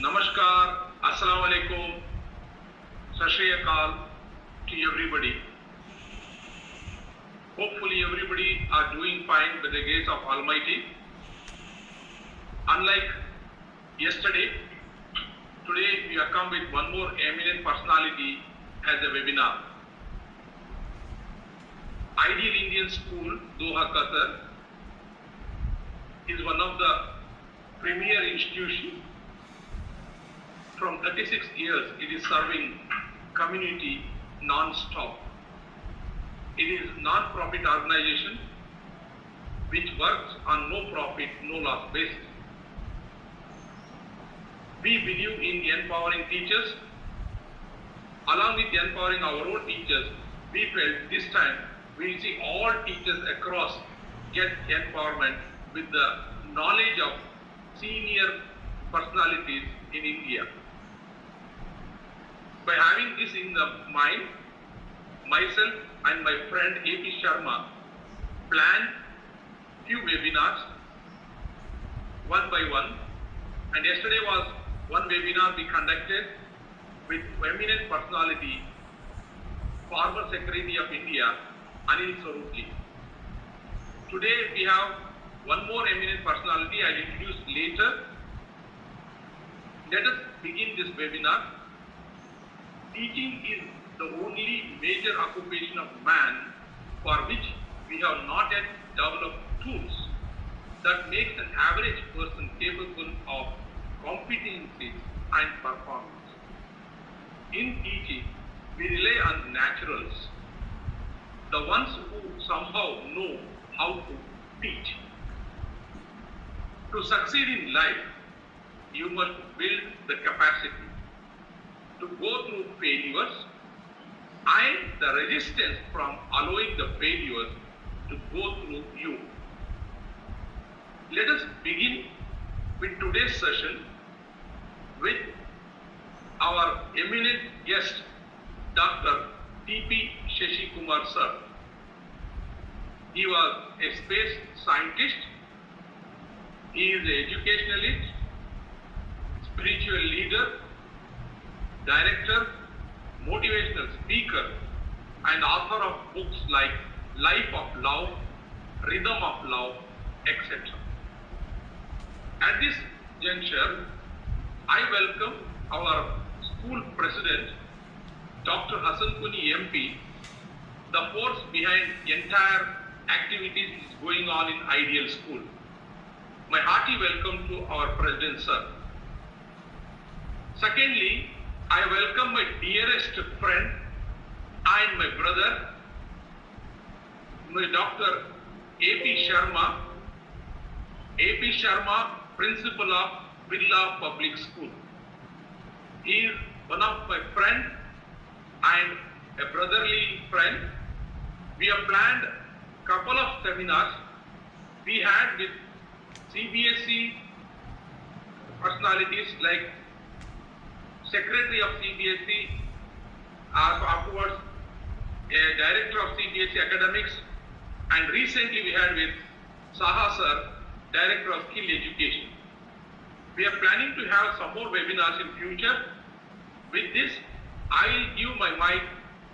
Namaskar, Assalamu alaikum, Sat Shri Akal to everybody. Hopefully everybody are doing fine by the grace of Almighty. Unlike yesterday, today we have come with one more eminent personality as a webinar. Ideal Indian School, Doha, Qatar is one of the premier institutions. From 36 years, it is serving community non-stop. It is non-profit organization which works on no profit, no loss basis. We believe in empowering teachers. Along with empowering our own teachers, we felt this time we will see all teachers across get empowerment with the knowledge of senior personalities in India. By having this in the mind, myself and my friend A.P. Sharma planned few webinars one by one, and yesterday was one webinar we conducted with eminent personality, former Secretary of India, Anil Swarupji. Today we have one more eminent personality I'll introduce later. Let us begin this webinar. Teaching is the only major occupation of man for which we have not yet developed tools that makes an average person capable of competency and performance. In teaching, we rely on naturals, the ones who somehow know how to teach. To succeed in life, you must build the capacity to go through failures and the resistance from allowing the failures to go through you. Let us begin with today's session with our eminent guest, Dr. T.P. Shashikumar sir. He was a space scientist. He is an educationalist, spiritual leader, director, motivational speaker, and author of books like Life of Love, Rhythm of Love, etc. At this juncture, I welcome our school president, Dr. Hassan Kuni MP, the force behind entire activities is going on in Ideal School. My hearty welcome to our president, sir. Secondly, I welcome my dearest friend and my brother, my Dr. A.P. Sharma. A.P. Sharma, principal of Birla Public School. He is one of my friend and a brotherly friend. We have planned a couple of seminars we had with CBSE personalities like Secretary of CBSE, afterwards a Director of CBSE Academics, and recently we had with Saha sir, Director of Skill Education. We are planning to have some more webinars in future. With this, I will give my mic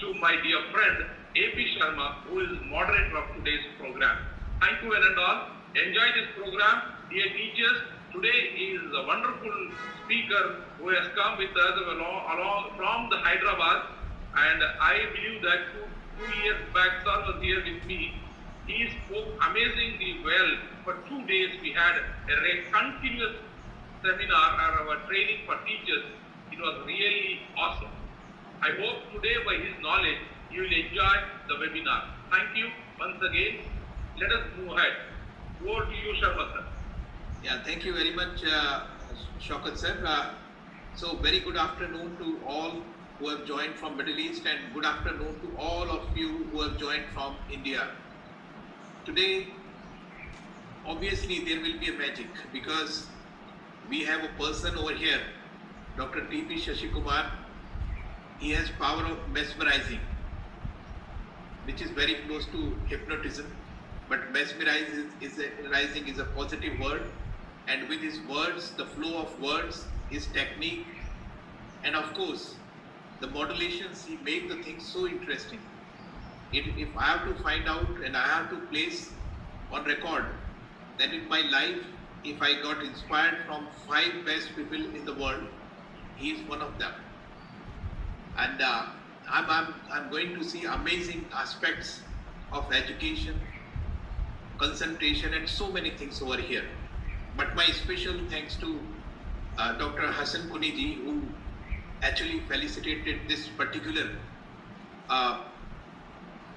to my dear friend A.P. Sharma, who is moderator of today's program. Thank you one and all. Enjoy this program. Dear teachers, today is a wonderful speaker who has come with us along from the Hyderabad, and I believe that two years back sir was here with me. He spoke amazingly well. For 2 days we had a continuous seminar or our training for teachers. It was really awesome. I hope today by his knowledge you will enjoy the webinar. Thank you once again. Let us move ahead. Over to you, Sharma sir. Yeah, thank you very much, Shaukat sir. So very good afternoon to all who have joined from Middle East, and good afternoon to all of you who have joined from India. Today, obviously there will be a magic because we have a person over here, Dr. T.P. Shashikumar. He has power of mesmerizing, which is very close to hypnotism. But mesmerizing is a positive word, and with his words, the flow of words, his technique, and of course, the modulations, he make the things so interesting. If I have to find out and I have to place on record that in my life, if I got inspired from 5 best people in the world, he is one of them. And I'm going to see amazing aspects of education, concentration, and so many things over here. But my special thanks to Dr. Hassan Kuniji, who actually facilitated this particular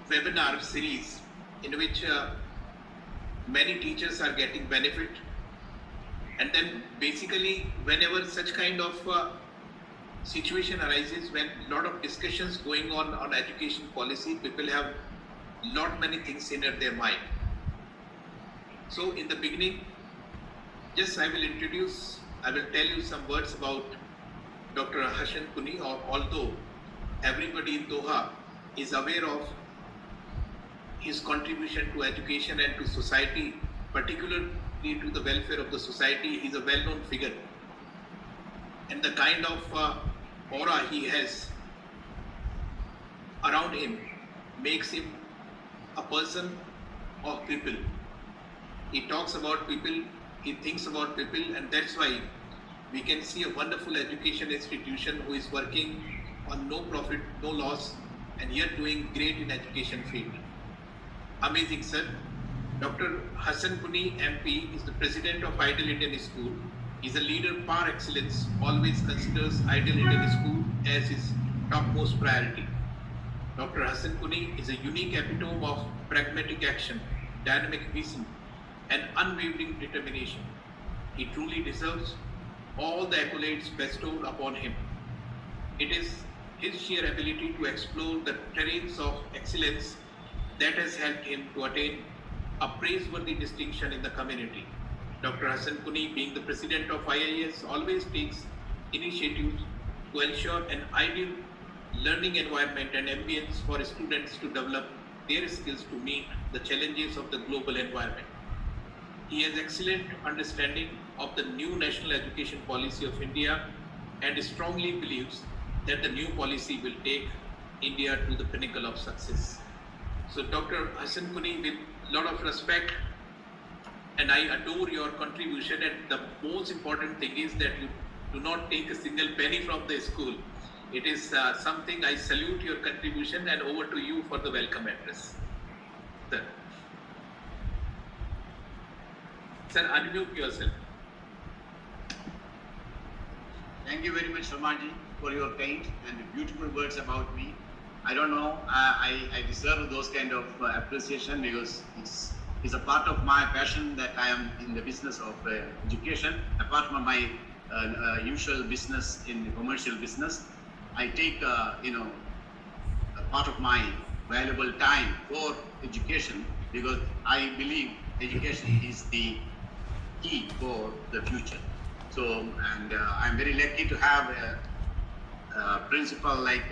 webinar series in which many teachers are getting benefit. And then basically whenever such kind of situation arises, when a lot of discussions going on education policy, people have lot many things in their mind. So in the beginning, just I will tell you some words about Dr. Hassan Kuni, although everybody in Doha is aware of his contribution to education and to society, particularly to the welfare of the society. He's a well-known figure. And the kind of aura he has around him makes him a person of people. He talks about people, he thinks about people, and that's why we can see a wonderful education institution who is working on no profit, no loss, and yet doing great in education field. Amazing, sir. Dr. Hassan Kuni, MP, is the president of Ideal Indian School. He's a leader par excellence, always considers Ideal Indian School as his topmost priority. Dr. Hassan Kuni is a unique epitome of pragmatic action, dynamic vision, and unwavering determination. He truly deserves all the accolades bestowed upon him. It is his sheer ability to explore the terrains of excellence that has helped him to attain a praiseworthy distinction in the community. Dr. Hassan Kuni, being the president of IIS, always takes initiatives to ensure an ideal learning environment and ambience for students to develop their skills to meet the challenges of the global environment. He has excellent understanding of the new national education policy of India and strongly believes that the new policy will take India to the pinnacle of success. So Dr. Hassan Kuni, with a lot of respect, and I adore your contribution, and the most important thing is that you do not take a single penny from the school. It is something I salute your contribution, and over to you for the welcome address. Sir. Sir, unmute yourself. Thank you very much, Ramanji, for your kind and beautiful words about me. I don't know, I deserve those kind of appreciation because it's a part of my passion that I am in the business of education. Apart from my usual business in commercial business, I take a part of my valuable time for education because I believe education is the key for the future. So, and I'm very lucky to have a principal like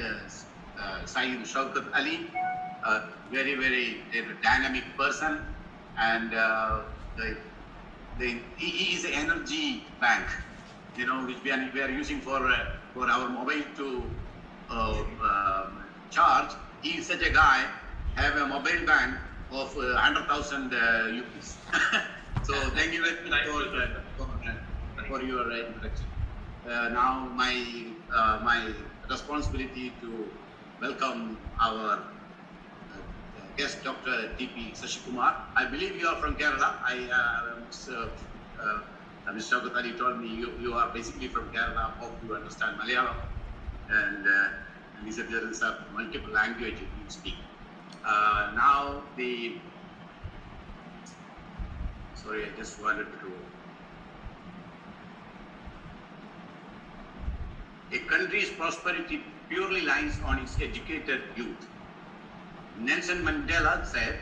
Saeed Shaukat Ali, a very dynamic person, and he is an energy bank, which we are using for our mobile to charge. He is such a guy, have a mobile bank of 100,000 UPs. So thank you very much for your introduction. Now my responsibility to welcome our guest, Dr. T.P. Sashikumar. I believe you are from Kerala. Mr. Shaukat Ali told me you are basically from Kerala. Hope you understand Malayalam. And he said there is a multiple language you speak. Sorry, I just wanted to. A country's prosperity purely lies on its educated youth. Nelson Mandela said,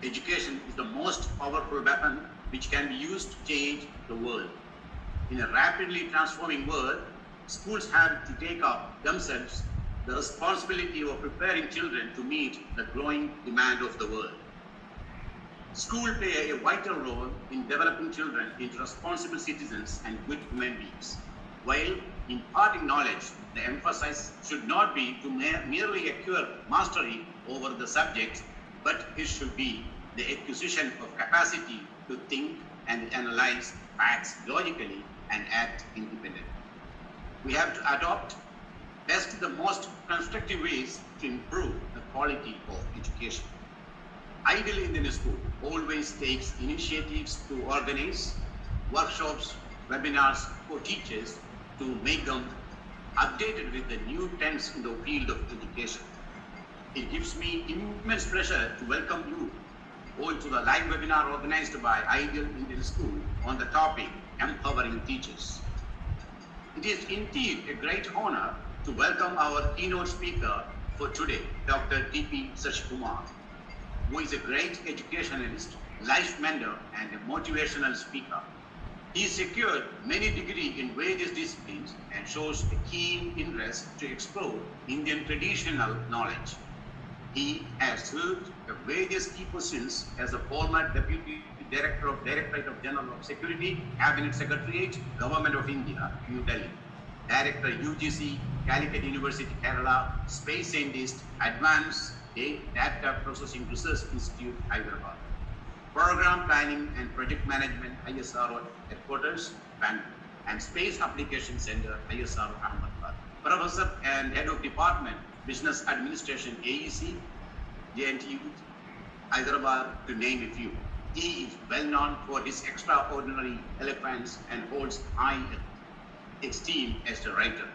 education is the most powerful weapon which can be used to change the world. In a rapidly transforming world, schools have to take up themselves the responsibility of preparing children to meet the growing demand of the world. Schools play a vital role in developing children into responsible citizens and good human beings. While imparting knowledge, the emphasis should not be to merely acquire mastery over the subject, but it should be the acquisition of capacity to think and analyze facts logically and act independently. We have to adopt best the most constructive ways to improve the quality of education. Ideal Indian School always takes initiatives to organize workshops, webinars for teachers to make them updated with the new trends in the field of education. It gives me immense pleasure to welcome you all to the live webinar organized by Ideal Indian School on the topic Empowering Teachers. It is indeed a great honor to welcome our keynote speaker for today, Dr. T.P. Sasikumar, who is a great educationalist, life mentor, and a motivational speaker. He secured many degrees in various disciplines and shows a keen interest to explore Indian traditional knowledge. He has held various key positions as a former Deputy Director of Directorate of General of Security, Cabinet Secretariat, Government of India, New Delhi, Director UGC, Calicut University, Kerala, Space Scientist, Advanced Data Processing Research Institute, Hyderabad, Program Planning and Project Management, ISRO Headquarters, Bangalore, and Space Application Center, ISRO, Ahmedabad, Professor and Head of Department, Business Administration, AEC, JNTU, Hyderabad, to name a few. He is well known for his extraordinary eloquence and holds high esteem as a writer.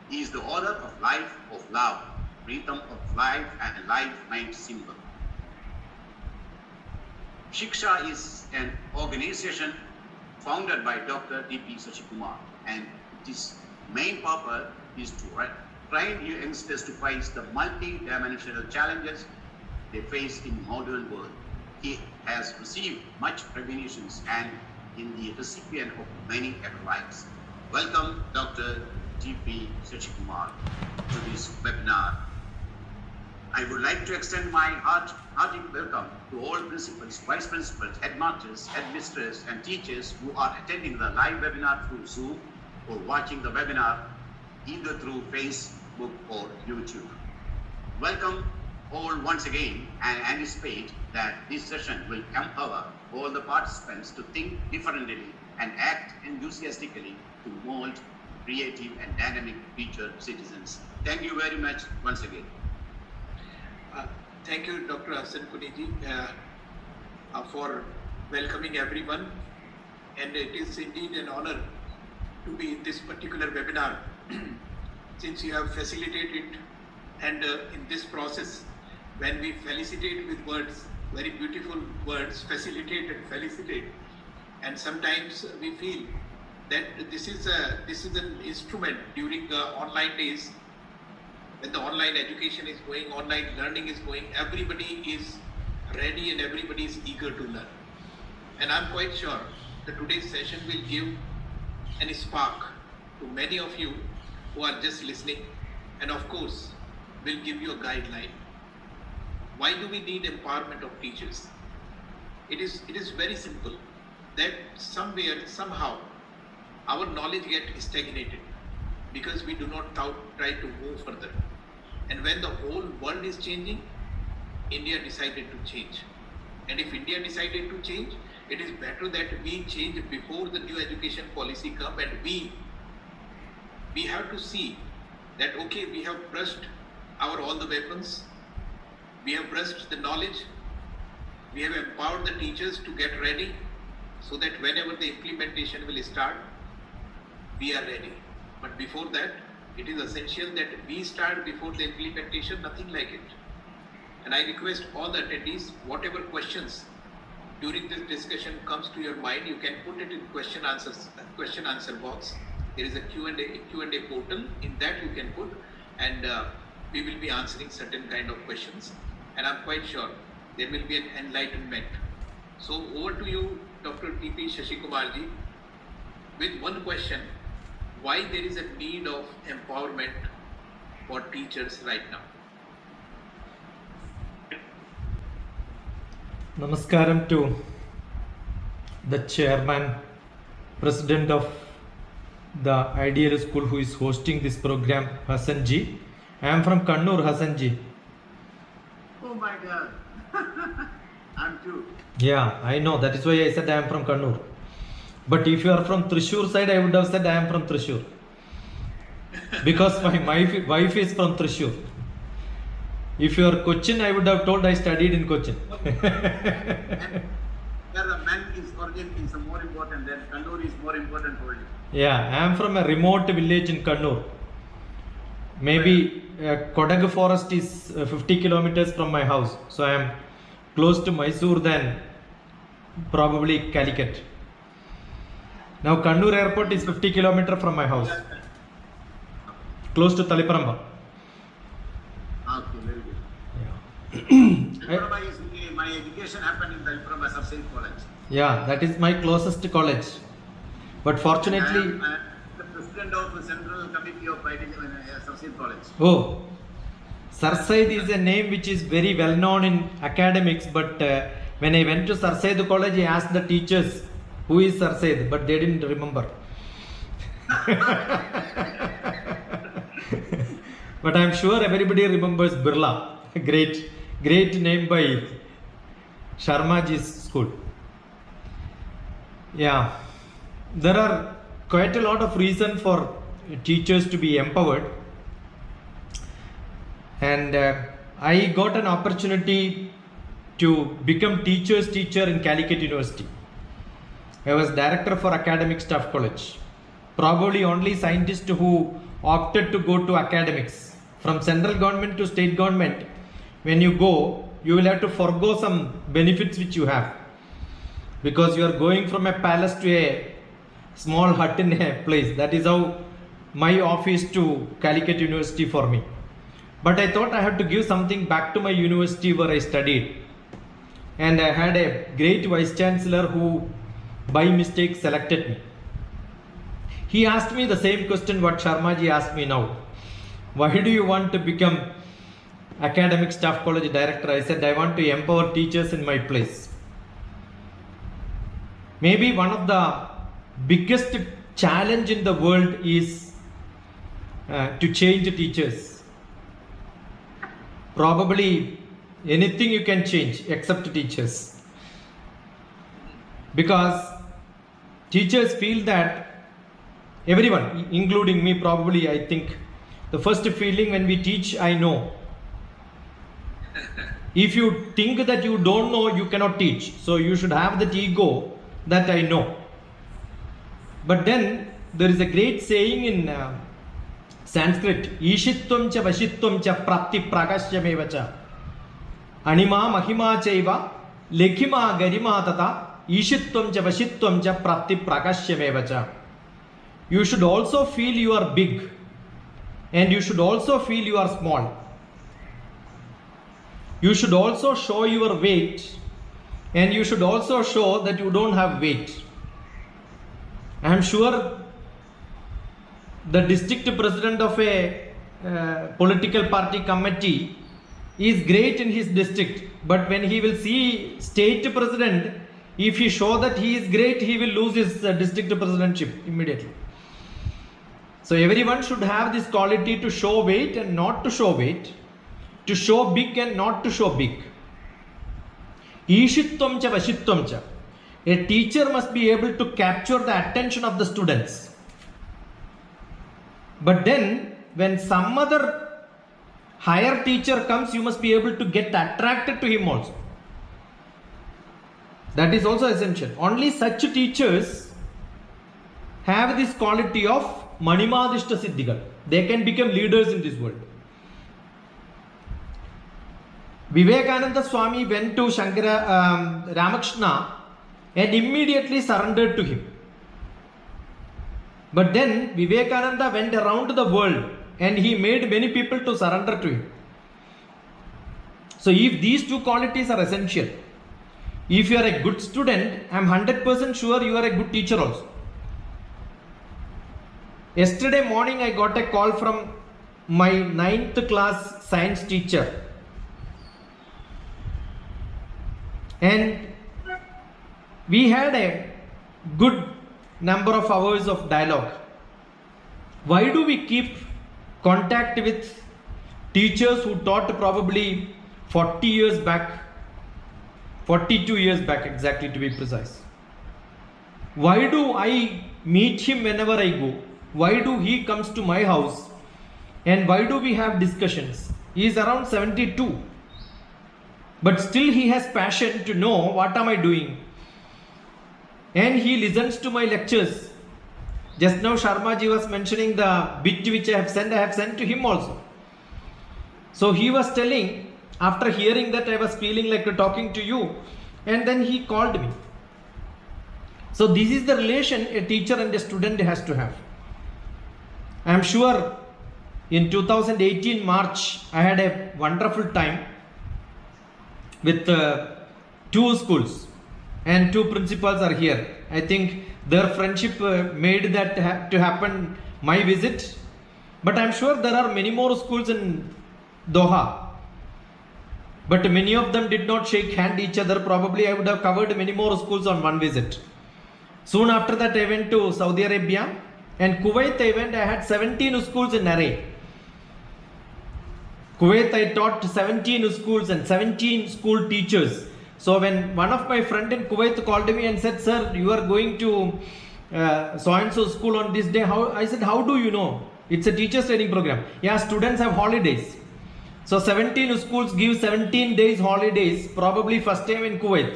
He is the author of Life of Love, Rhythm of Life, and Life Mind Symbol. Shiksha is an organization founded by Dr. T.P. Sasikumar, and its main purpose is to train youngsters to face the multi-dimensional challenges they face in modern world. He has received much recognitions and is the recipient of many accolades. Welcome, Dr. T.P. Sasikumar, to this webinar. I would like to extend my hearty welcome to all principals, vice principals, headmasters, headmistresses, and teachers who are attending the live webinar through Zoom or watching the webinar either through Facebook or YouTube. Welcome all once again, and anticipate that this session will empower all the participants to think differently and act enthusiastically to mold creative and dynamic future citizens. Thank you very much once again. Thank you, Dr. Hassan Kuniji, for welcoming everyone. And it is indeed an honor to be in this particular webinar since you have facilitated, and in this process, when we felicitate with words, very beautiful words, facilitate and felicitate, and sometimes we feel that this is an instrument during the online days. When the online education is going, online learning is going, everybody is ready and everybody is eager to learn. And I'm quite sure that today's session will give a spark to many of you who are just listening, and of course will give you a guideline. Why do we need empowerment of teachers? It is very simple, that somewhere, somehow, our knowledge gets stagnated because we do not try to move further. And when the whole world is changing, India decided to change. And if India decided to change, it is better that we change before the new education policy comes, and we have to see that, okay, we have brushed all the weapons, we have brushed the knowledge, we have empowered the teachers to get ready so that whenever the implementation will start, we are ready. But before that, it is essential that we start before the implementation, nothing like it. And I request all the attendees, whatever questions during this discussion comes to your mind, you can put it in question answer box. There is a Q&A portal. In that you can put, and we will be answering certain kind of questions. And I'm quite sure there will be an enlightenment. So over to you, Dr. T.P. Sasikumar ji, with one question: why there is a need of empowerment for teachers right now? Namaskaram to the chairman, president of the ideal school who is hosting this program, Hassan ji. I am from Kannur, Hassan ji. Oh my God. I'm too. Yeah, I know. That is why I said I am from Kannur. But if you are from Thrissur side, I would have said I am from Thrissur. Because my wife is from Thrissur. If you are Cochin, I would have told I studied in Cochin. Where the man is origin is more important than Kannur is more important for you. Yeah, I am from a remote village in Kannur. Maybe Kodagu forest is 50 kilometers from my house. So I am close to Mysore than probably Calicut. Now Kannur airport is 50 kilometers from my house. Close to Taliparamba. Okay, very good. Yeah. Taliparamba is my education happened in Taliparamba Sub-Saint College. Yeah, that is my closest college. But fortunately, I am the president of the Central Committee of Sub-Saint College. oh, Sarsaid is a name which is very well known in academics. But when I went to Sarsaid College, I asked the teachers who is Sarsaid, but they didn't remember. But I am sure everybody remembers Birla, great name by Sharmaji's school. Yeah, there are quite a lot of reason for teachers to be empowered, and I got an opportunity to become teacher's teacher in Calicut University. I was director for academic staff college. Probably only scientist who opted to go to academics. From central government to state government, when you go, you will have to forego some benefits which you have. Because you are going from a palace to a small hut in a place. That is how my office to Calicut University for me. But I thought I had to give something back to my university where I studied. And I had a great vice chancellor who by mistake selected me. He asked me the same question what Sharmaji asked me now. Why do you want to become academic staff college director? I said I want to empower teachers in my place. Maybe one of the biggest challenge in the world is to change teachers. Probably anything you can change except teachers. Because teachers feel that everyone, including me, probably I think the first feeling when we teach, I know. If you think that you don't know, you cannot teach. So you should have that ego that I know. But then there is a great saying in Sanskrit, Ishitvam cha vashitvam cha prapti prakashyameva cha anima mahima chaiva lekhima garima tata ishitvam cha vashitvam cha prapti prakashyameva cha. You should also feel you are big and you should also feel you are small. You should also show your weight and you should also show that you don't have weight. I am sure the district president of a political party committee is great in his district, but when he will see state president, if he show that he is great, he will lose his district presidentship immediately. So everyone should have this quality to show weight and not to show weight, to show big and not to show big. Ishitvam cha vashitvam cha. A teacher must be able to capture the attention of the students. But then when some other higher teacher comes, you must be able to get attracted to him also. That is also essential. Only such teachers have this quality of Manimadishta Siddhigal. They can become leaders in this world. Vivekananda Swami went to Ramakrishna and immediately surrendered to him. But then Vivekananda went around the world and he made many people to surrender to him. So if these two qualities are essential, if you are a good student, I am 100% sure you are a good teacher also. Yesterday morning I got a call from my 9th class science teacher. And we had a good number of hours of dialogue. Why do we keep contact with teachers who taught probably 40 years back, 42 years back exactly to be precise? Why do I meet him whenever I go? Why do he comes to my house? And why do we have discussions? He is around 72. But still he has passion to know what am I doing. And he listens to my lectures. Just now Sharma ji was mentioning the bit which I have sent to him also. So he was telling, after hearing that I was feeling like talking to you, and then he called me. So this is the relation a teacher and a student has to have. I am sure in 2018 March, I had a wonderful time with 2 schools, and 2 principals are here. I think their friendship made that to happen, my visit. But I am sure there are many more schools in Doha. But many of them did not shake hand each other. Probably I would have covered many more schools on one visit. Soon after that I went to Saudi Arabia, and Kuwait I went. I had 17 schools in array. Kuwait I taught 17 schools and 17 school teachers. So when one of my friend in Kuwait called me and said, "Sir, you are going to so and so school on this day." I said, "How do you know?" It's a teachers training program. Yeah, students have holidays. So 17 schools give 17 days holidays, probably first time in Kuwait.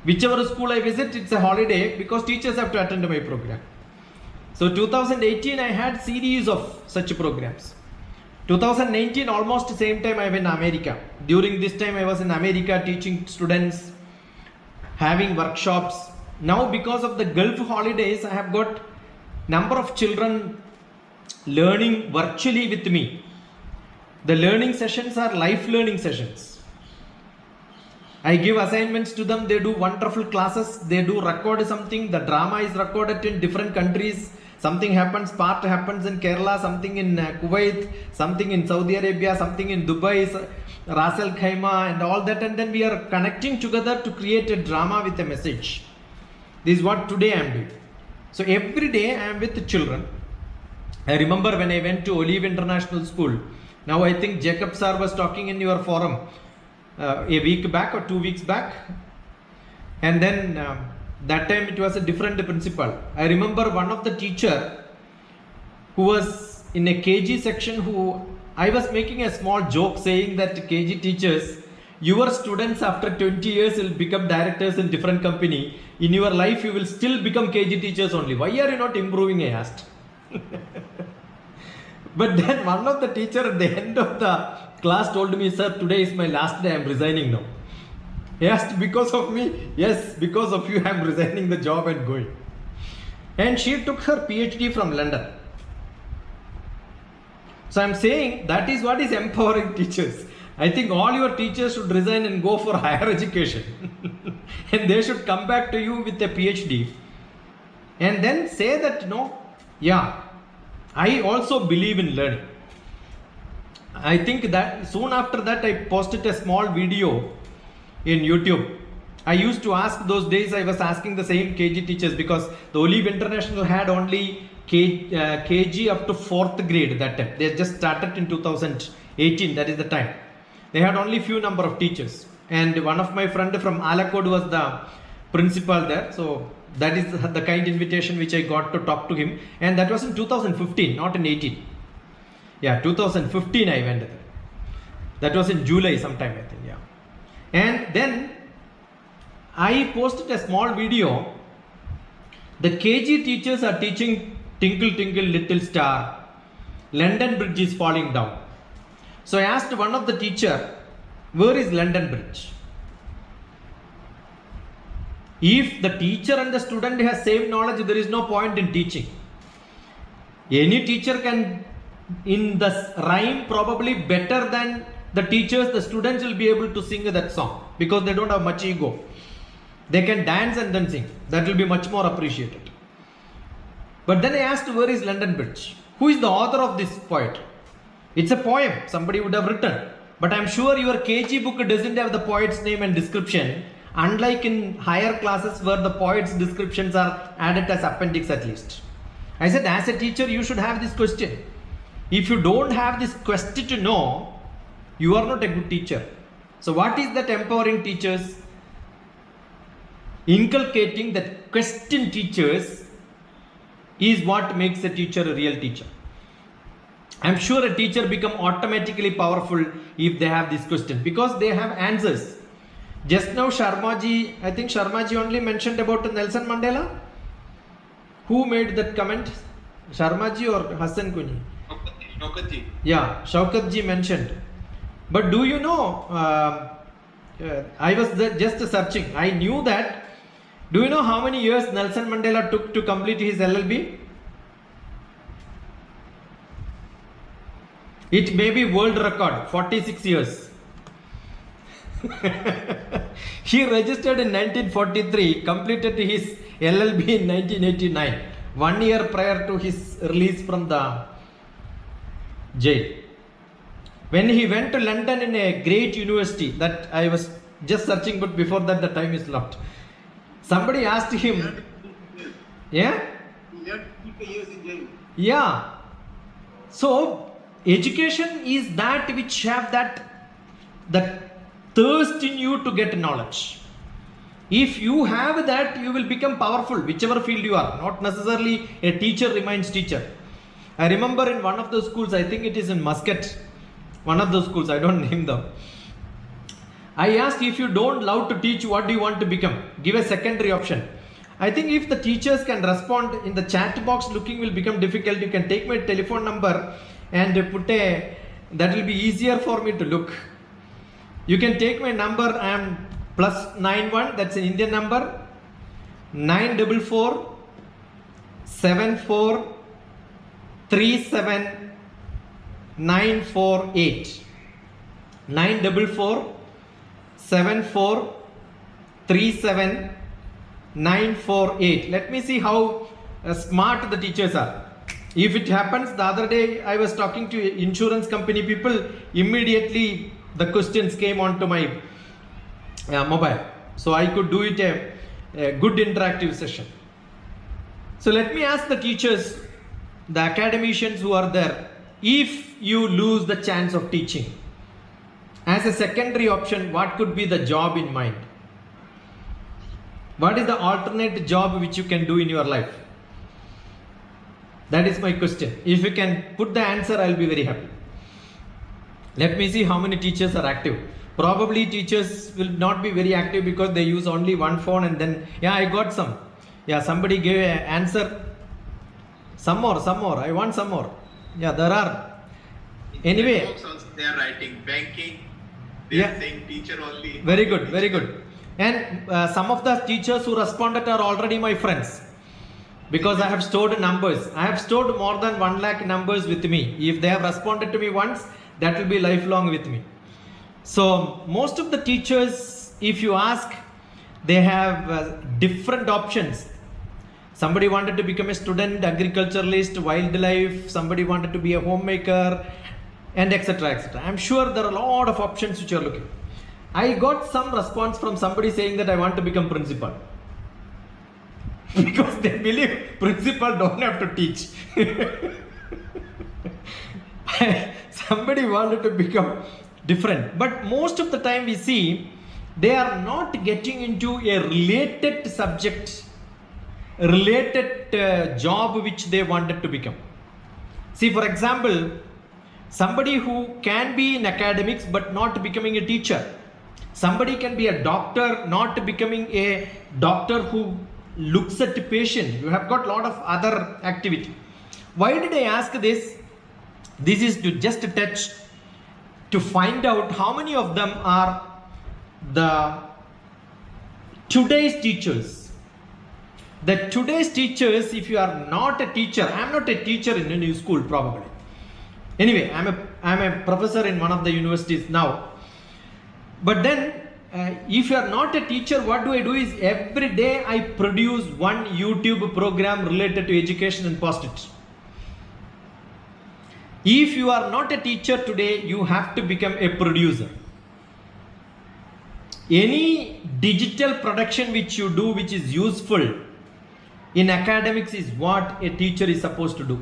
Whichever school I visit, it's a holiday because teachers have to attend my program. So 2018 I had series of such programs. 2019 almost the same time I went to America. During this time I was in America teaching students, having workshops. Now because of the Gulf holidays, I have got number of children learning virtually with me. The learning sessions are life learning sessions. I give assignments to them, they do wonderful classes, they do record something, the drama is recorded in different countries. Something happens, part happens in Kerala, something in Kuwait, something in Saudi Arabia, something in Dubai, Ras Al Khaimah and all that, and then we are connecting together to create a drama with a message. This is what today I am doing. So every day I am with the children. I remember when I went to Olive International School. Now I think Jacob sir was talking in your forum a week back or 2 weeks back, and then that time it was a different principal. I remember one of the teacher who was in a KG section, who I was making a small joke saying that KG teachers, your students after 20 years will become directors in different company. In your life you will still become KG teachers only. Why are you not improving? I asked. But then one of the teacher at the end of the class told me, "Sir, today is my last day, I am resigning now." He asked, "Because of me?" "Yes, because of you I am resigning the job and going." And she took her PhD from London. So I am saying that is what is empowering teachers. I think all your teachers should resign and go for higher education. And they should come back to you with a PhD. And then say that, no, yeah, I also believe in learning. I think that soon after that I posted a small video in YouTube. I used to ask, those days I was asking the same KG teachers, because the Olive International had only KG up to 4th grade that time. They just started in 2018, that is the time. They had only few number of teachers. And one of my friend from Alakod was the principal there. So that is the kind invitation which I got to talk to him. And that was in 2015, not in 18. Yeah, 2015 I went there. That was in July sometime, I think, yeah. And then I posted a small video. The KG teachers are teaching Tinkle Tinkle Little Star. London Bridge is falling down. So I asked one of the teacher, where is London Bridge? If the teacher and the student has same knowledge, there is no point in teaching. Any teacher can, in the rhyme, probably better than the teachers, the students will be able to sing that song because they don't have much ego. They can dance and then sing. That will be much more appreciated. But then I asked, where is London Bridge? Who is the author of this poet? It's a poem somebody would have written. But I'm sure your KG book doesn't have the poet's name and description, unlike in higher classes where the poet's descriptions are added as appendix at least. I said, as a teacher, you should have this question. If you don't have this question to know, you are not a good teacher. So what is that empowering teachers? Inculcating that question teachers is what makes a teacher a real teacher. I'm sure a teacher become automatically powerful if they have this question, because they have answers. Just now Sharmaji, I think Sharmaji only mentioned about Nelson Mandela. Who made that comment? Sharmaji or Hassan Kuni? Shaukatji. Yeah, Shaukatji mentioned. But do you know, I was just searching. I knew that. Do you know how many years Nelson Mandela took to complete his LLB? It may be world record, 46 years. He registered in 1943, completed his LLB in 1989, 1 year prior to his release from the jail. When he went to London in a great university that I was just searching, but before that the time is locked. Somebody asked him, yeah? He learned 3 years in jail. Yeah. So education is that which have that thirst in you to get knowledge. If you have that, you will become powerful, whichever field you are. Not necessarily a teacher remains teacher. I remember in one of the schools, I think it is in Muscat, one of those schools, I don't name them. I asked, if you don't love to teach, what do you want to become? Give a secondary option. I think if the teachers can respond in the chat box, looking will become difficult. You can take my telephone number and put that will be easier for me to look. You can take my number. I am +91, that's an Indian number, 944 74 37 948, 944 74 37 948. Let me see how smart the teachers are. If it happens, the other day I was talking to insurance company people, immediately the questions came onto my mobile, so I could do it a good interactive session. So let me ask the teachers, the academicians who are there, if you lose the chance of teaching, as a secondary option, what could be the job in mind? What is the alternate job which you can do in your life? That is my question. If you can put the answer, I'll be very happy. Let me see how many teachers are active. Probably teachers will not be very active because they use only one phone, and then, yeah, I got some. Yeah, somebody gave an answer. Some more. I want some more. Yeah, there are. Anyway. Also they are writing banking. They Yeah. are saying teacher only. Very good. And some of the teachers who responded are already my friends, because I have stored numbers. I have stored more than 1 lakh numbers with me. If they have responded to me once, that will be lifelong with me. So most of the teachers, if you ask, they have different options. Somebody wanted to become a student, agriculturalist, wildlife, somebody wanted to be a homemaker, and etc. I'm sure there are a lot of options which you are looking. I got some response from somebody saying that I want to become principal. Because they believe principal don't have to teach. Somebody wanted to become different. But most of the time we see they are not getting into a related subject, related job which they wanted to become. See, for example, somebody who can be in academics but not becoming a teacher. Somebody can be a doctor, not becoming a doctor who looks at the patient. You have got a lot of other activity. Why did I ask this? This is to just touch, to find out how many of them are the today's teachers. The today's teachers, if you are not a teacher, I am not a teacher in a new school probably. Anyway, I am a professor in one of the universities now. But then, if you are not a teacher, what do I do is every day I produce one YouTube program related to education and post it. If you are not a teacher today, you have to become a producer. Any digital production which you do which is useful, in academics is what a teacher is supposed to do.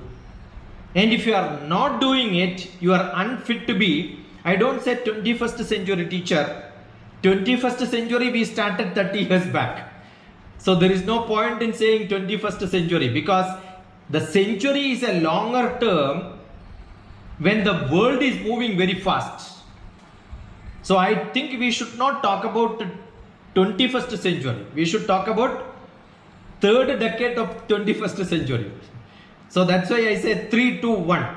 And if you are not doing it, you are unfit to be, I don't say 21st century teacher. 21st century we started 30 years back. So there is no point in saying 21st century, because the century is a longer term when the world is moving very fast. So I think we should not talk about 21st century. We should talk about third decade of 21st century. So that's why I say 3, 2, 1.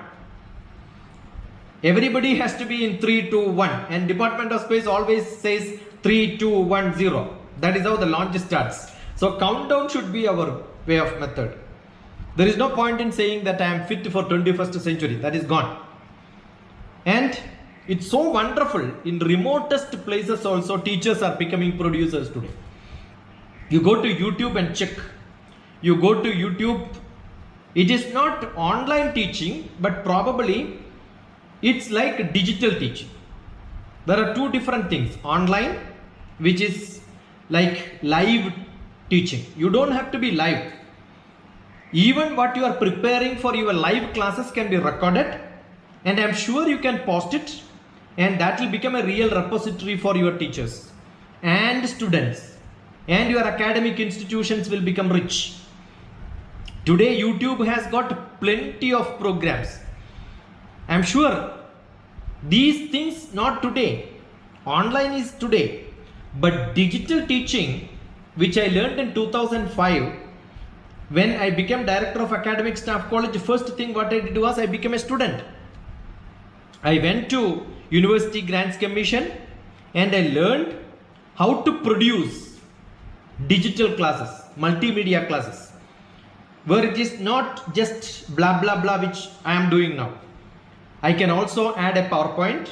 Everybody has to be in 3, 2, 1. And Department of Space always says 3, 2, 1, 0. That is how the launch starts. So countdown should be our way of method. There is no point in saying that I am fit for 21st century. That is gone. And it's so wonderful. In remotest places also, teachers are becoming producers today. You go to YouTube and check. You go to YouTube. It is not online teaching, but probably it's like digital teaching. There are two different things. Online, which is like live teaching. You don't have to be live. Even what you are preparing for your live classes can be recorded, and I'm sure you can post it, and that will become a real repository for your teachers and students, and your academic institutions will become rich. Today YouTube has got plenty of programs. I'm sure these things not today. Online is today. But digital teaching, which I learned in 2005, when I became Director of Academic Staff College, first thing what I did was I became a student. I went to University Grants Commission and I learned how to produce digital classes, multimedia classes, where it is not just blah blah blah which I am doing now. I can also add a PowerPoint,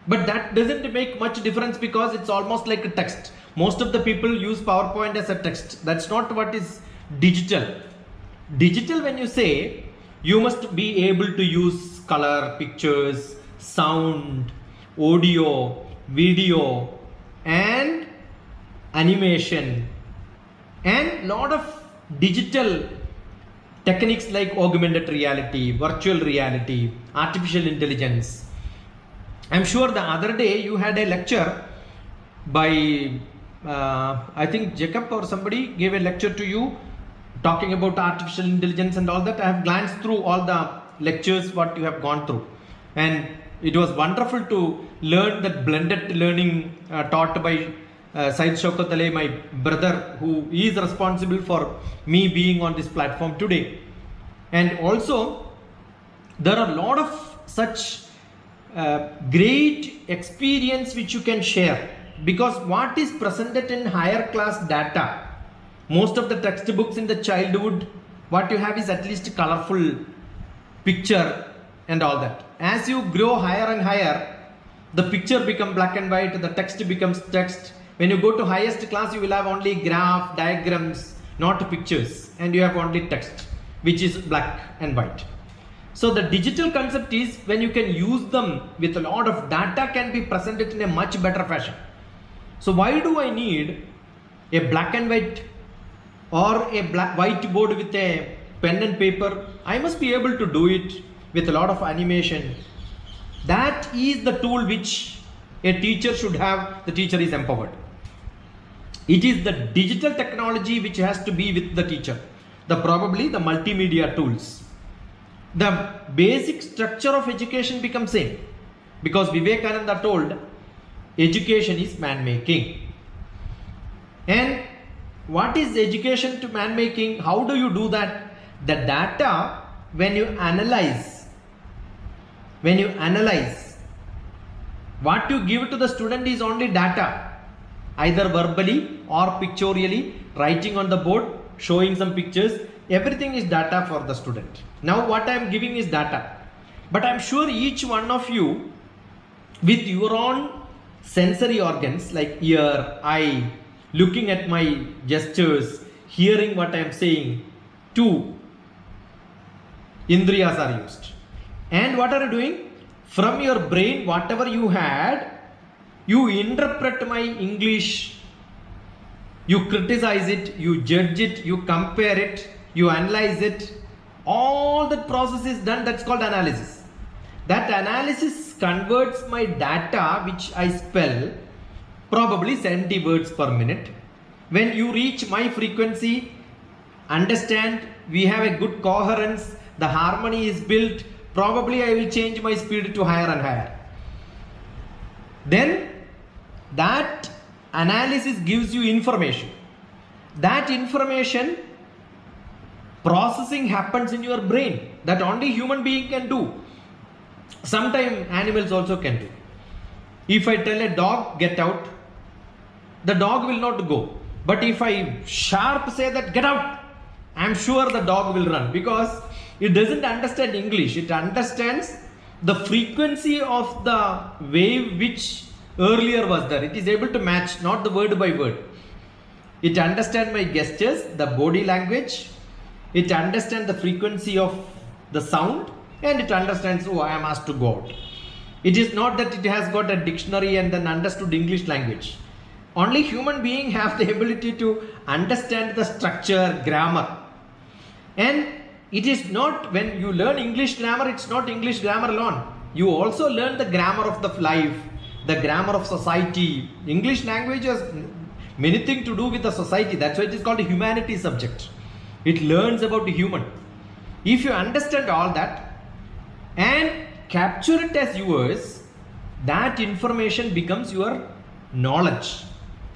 but that doesn't make much difference because it's almost like a text. Most of the people use PowerPoint as a text. That's not what is digital. Digital, when you say, you must be able to use color, pictures, sound, audio, video, and animation, and lot of digital techniques like augmented reality, virtual reality, artificial intelligence. I'm sure the other day you had a lecture by I think Jacob or somebody gave a lecture to you talking about artificial intelligence and all that. I have glanced through all the lectures what you have gone through, and it was wonderful to learn that blended learning taught by Syed Shaukat Ali, my brother, who is responsible for me being on this platform today. And also there are a lot of such great experience which you can share, because what is presented in higher class data, most of the textbooks in the childhood, what you have is at least colorful picture and all that. As you grow higher and higher, the picture becomes black and white, the text becomes text. When you go to highest class, you will have only graph, diagrams, not pictures, and you have only text, which is black and white. So the digital concept is when you can use them with a lot of data can be presented in a much better fashion. So why do I need a black and white or a whiteboard with a pen and paper? I must be able to do it with a lot of animation. That is the tool which a teacher should have. The teacher is empowered. It is the digital technology which has to be with the teacher. Probably the multimedia tools. The basic structure of education becomes same, because Vivekananda told education is man making. And what is education to man making? How do you do that? The data, when you analyze, what you give to the student is only data, either verbally or pictorially, writing on the board, showing some pictures. Everything is data for the student. Now what I am giving is data, but I am sure each one of you with your own sensory organs like ear, eye, looking at my gestures, hearing what I am saying, two indriyas are used. And what are you doing? From your brain, whatever you had, you interpret my English You criticize it, you judge it, you compare it, you analyze it. All that process is done, that's called analysis. That analysis converts my data, which I spell, probably 70 words per minute. When you reach my frequency, understand, we have a good coherence, the harmony is built, probably I will change my speed to higher and higher. Then that analysis gives you information. That information processing happens in your brain that only human being can do. Sometimes animals also can do. If I tell a dog get out, the dog will not go. But if I sharp say that get out, I am sure the dog will run, because it doesn't understand English. It understands the frequency of the wave which earlier was there. It is able to match, not the word by word. It understands my gestures, the body language. It understands the frequency of the sound, and it understands, oh, I am asked to go out. It is not that it has got a dictionary and then understood English language. Only human beings have the ability to understand the structure, grammar. And it is not, when you learn English grammar, it's not English grammar alone. You also learn the grammar of the life, the grammar of society. English language has many things to do with the society. That's why it is called a humanities subject. It learns about the human. If you understand all that and capture it as yours, that information becomes your knowledge.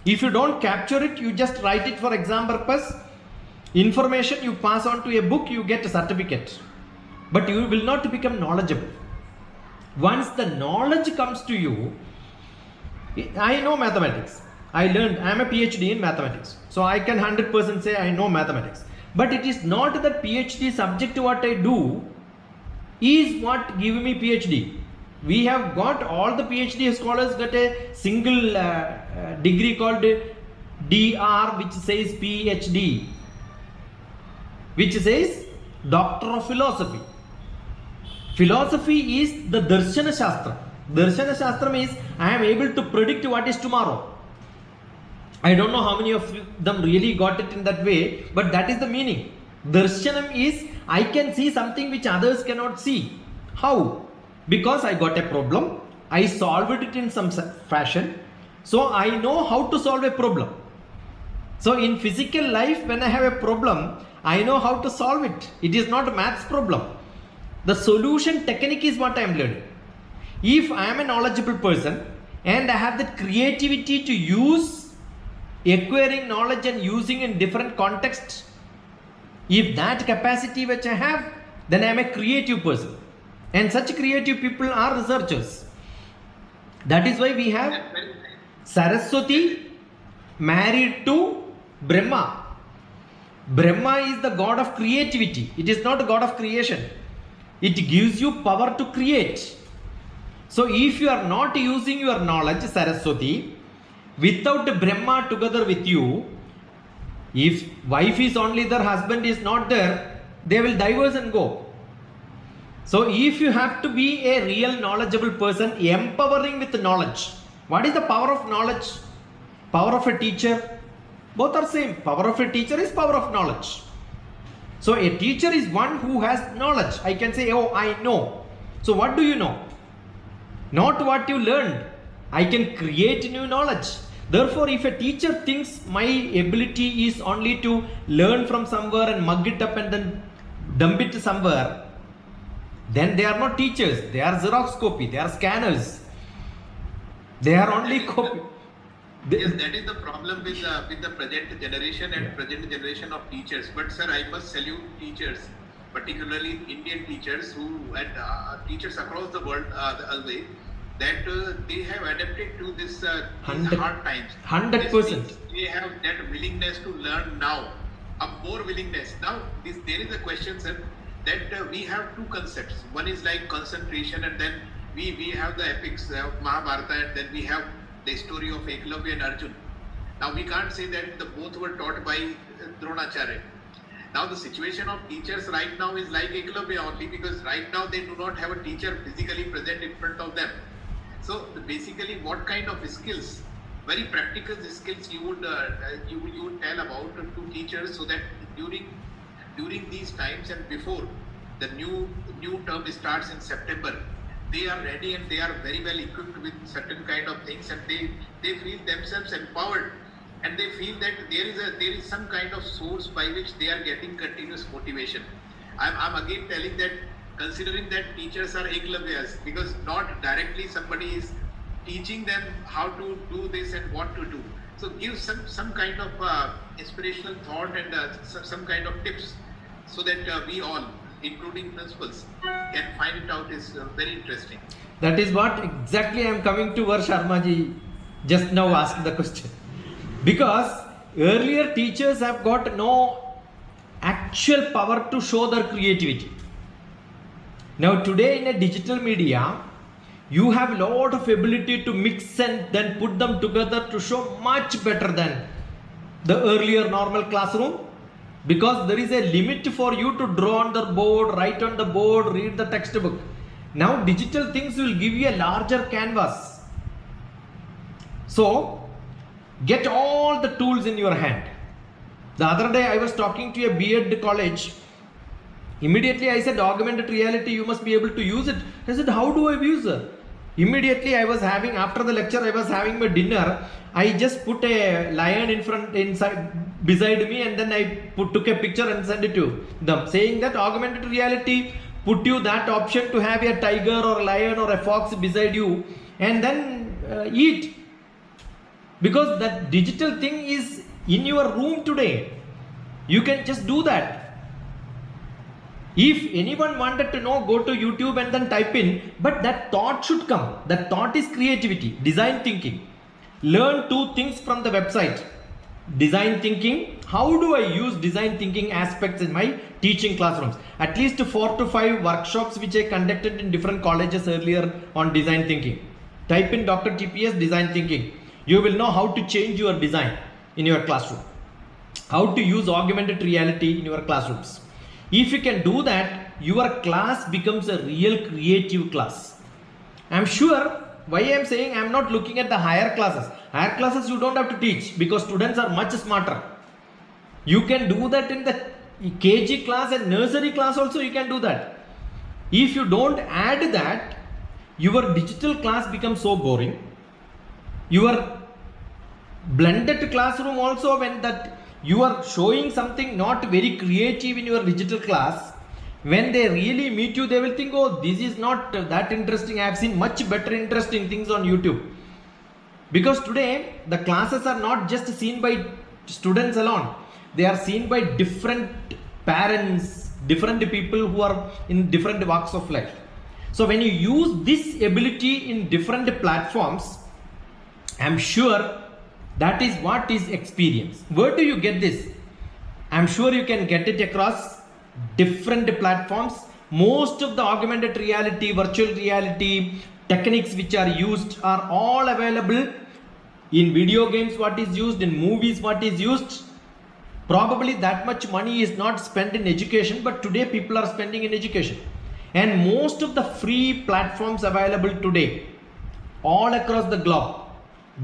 If you don't capture it, you just write it for exam purpose. Information you pass on to a book, you get a certificate. But you will not become knowledgeable. Once the knowledge comes to you, I know mathematics. I learned, I am a PhD in mathematics. So I can 100% say I know mathematics. But it is not that PhD subject to what I do is what give me PhD. We have got all the PhD scholars got a single degree called DR, which says PhD, which says Doctor of Philosophy. Philosophy is the Darshana Shastra. Darshana Shastra means I am able to predict what is tomorrow. I don't know how many of them really got it in that way, but that is the meaning. Darshanam is I can see something which others cannot see. How? Because I got a problem, I solved it in some fashion, so I know how to solve a problem. So in physical life, when I have a problem, I know how to solve it. It is not a maths problem. The solution technique is what I am learning. If I am a knowledgeable person and I have that creativity to use acquiring knowledge and using in different contexts, if that capacity which I have, then I am a creative person. And such creative people are researchers. That is why we have Saraswati married to Brahma. Brahma is the god of creativity. It is not a god of creation. It gives you power to create. So if you are not using your knowledge, Saraswati, without Brahma together with you, if wife is only there, husband is not there, they will divorce and go. So if you have to be a real knowledgeable person, empowering with knowledge. What is the power of knowledge? Power of a teacher? Both are same. Power of a teacher is power of knowledge. So a teacher is one who has knowledge. I can say, oh, I know. So what do you know? Not what you learned. I can create new knowledge. Therefore, if a teacher thinks my ability is only to learn from somewhere and mug it up and then dump it somewhere, then they are not teachers. They are Xerox copy. They are scanners. They are only copy. Yes, that is the problem with the present generation and present generation of teachers. But sir, I must salute teachers, particularly Indian teachers who and teachers across the world that they have adapted to this these hard times. 100%. They have that willingness to learn now, a more willingness. Now, there is a question, sir, that we have two concepts. One is like concentration, and then we have the epics of Mahabharata, and then we have the story of Eklavya and Arjun. Now we can't say that the both were taught by Dronacharya. Now the situation of teachers right now is like Eklavya only, because right now they do not have a teacher physically present in front of them. So basically, what kind of skills very practical skills you would tell about to teachers, so that during these times and before the new term starts in September, they are ready and they are very well equipped with certain kind of things, and they feel themselves empowered, and they feel that there is some kind of source by which they are getting continuous motivation. I'm again telling that, considering that teachers are ekalavyas, because not directly somebody is teaching them how to do this and what to do. So give some kind of inspirational thought and some kind of tips, so that we all, including principals, can find it out is very interesting. That is what exactly I am coming to where Sharmaji just now asked the question. Because earlier teachers have got no actual power to show their creativity. Now today in a digital media, you have a lot of ability to mix and then put them together to show much better than the earlier normal classroom, because there is a limit for you to draw on the board, write on the board, read the textbook. Now digital things will give you a larger canvas. So get all the tools in your hand. The other day I was talking to a B.Ed college. Immediately I said, augmented reality, you must be able to use it. I said, how do I use it? Immediately after the lecture, I was having my dinner. I just put a lion beside me, and then I took a picture and sent it to them, saying that augmented reality put you that option to have a tiger or a lion or a fox beside you, and then eat. Because that digital thing is in your room today. You can just do that. If anyone wanted to know, go to YouTube and then type in, but that thought should come. That thought is creativity, design thinking. Learn 2 things from the website. Design thinking. How do I use design thinking aspects in my teaching classrooms? At least 4 to 5 workshops which I conducted in different colleges earlier on design thinking. Type in Dr. TPS design thinking. You will know how to change your design in your classroom. How to use augmented reality in your classrooms. If you can do that, your class becomes a real creative class. I am sure why I am saying I am not looking at the higher classes. Higher classes you don't have to teach, because students are much smarter. You can do that in the KG class and nursery class also, you can do that. If you don't add that, your digital class becomes so boring. Your blended classroom also, when that you are showing something not very creative in your digital class, when they really meet you, they will think, oh, this is not that interesting. I have seen much better interesting things on YouTube. Because today the classes are not just seen by students alone. They are seen by different parents, different people who are in different walks of life. So when you use this ability in different platforms, I am sure that is what is experience. Where do you get this? I'm sure you can get it across different platforms. Most of the augmented reality, virtual reality techniques which are used are all available in video games. What is used in movies, what is used. Probably that much money is not spent in education, but today people are spending in education. And most of the free platforms available today, all across the globe,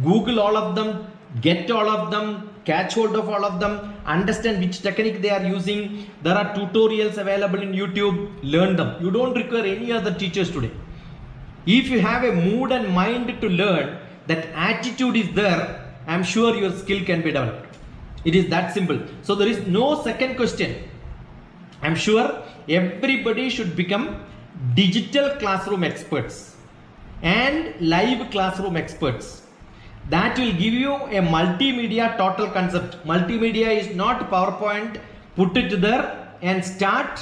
Google all of them, get all of them, catch hold of all of them, understand which technique they are using. There are tutorials available in YouTube, learn them. You don't require any other teachers today. If you have a mood and mind to learn, that attitude is there, I am sure your skill can be developed. It is that simple. So there is no second question. I am sure everybody should become digital classroom experts and live classroom experts. That will give you a multimedia total concept. Multimedia is not PowerPoint, put it there and start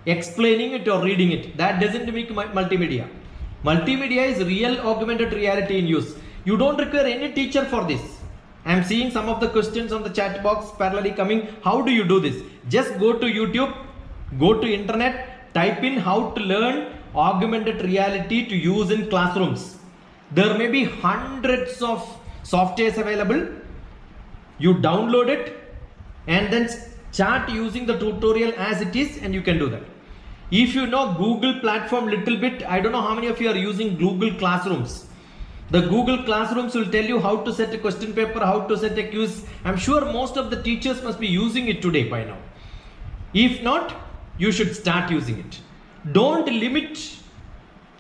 explaining it or reading it. That doesn't make multimedia. Multimedia is real augmented reality in use. You don't require any teacher for this. I am seeing some of the questions on the chat box parallelly coming. How do you do this? Just go to YouTube, go to internet, type in how to learn augmented reality to use in classrooms. There may be hundreds of softwares available. You download it and then start using the tutorial as it is, and you can do that. If you know Google platform little bit, I don't know how many of you are using Google Classrooms. The Google Classrooms will tell you how to set a question paper, how to set a quiz. I'm sure most of the teachers must be using it today by now. If not, you should start using it. Don't limit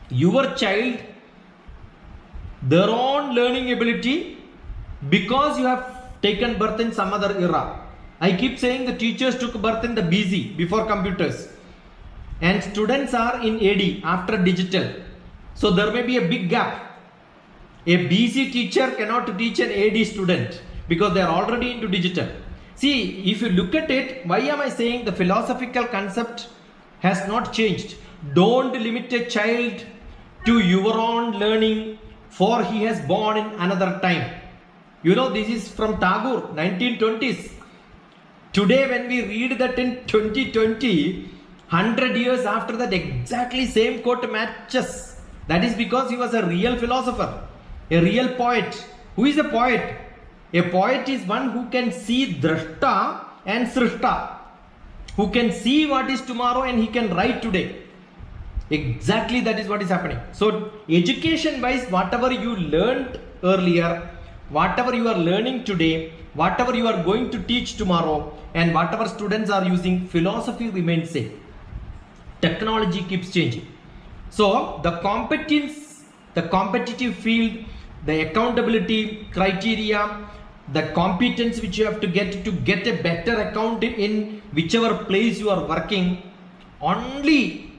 your child, their own learning ability, because you have taken birth in some other era. I keep saying the teachers took birth in the BC, before computers, and students are in AD, after digital. So there may be a big gap. A BC teacher cannot teach an AD student because they are already into digital. See, if you look at it, why am I saying the philosophical concept has not changed? Don't limit a child to your own learning, for he has born in another time. You know, this is from Tagore, 1920s. Today, when we read that in 2020, 100 years after that, exactly same quote matches. That is because he was a real philosopher, a real poet. Who is a poet? A poet is one who can see Drashta and Srishta, who can see what is tomorrow and he can write today. Exactly, that is what is happening. So, education wise, whatever you learned earlier, whatever you are learning today, whatever you are going to teach tomorrow, and whatever students are using, philosophy remains same. Technology keeps changing. So the competence, the competitive field, the accountability criteria, the competence which you have to get a better account in whichever place you are working, only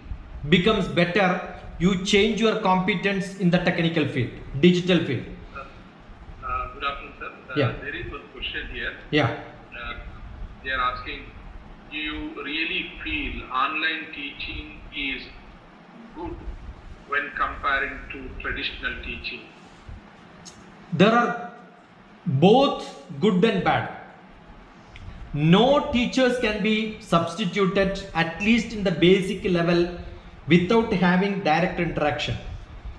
becomes better. You change your competence in the technical field, digital field. Good afternoon, sir. Yeah. There is one question here. Yeah. They are asking, do you really feel online teaching is good when comparing to traditional teaching? There are both good and bad. No teachers can be substituted, at least in the basic level, without having direct interaction.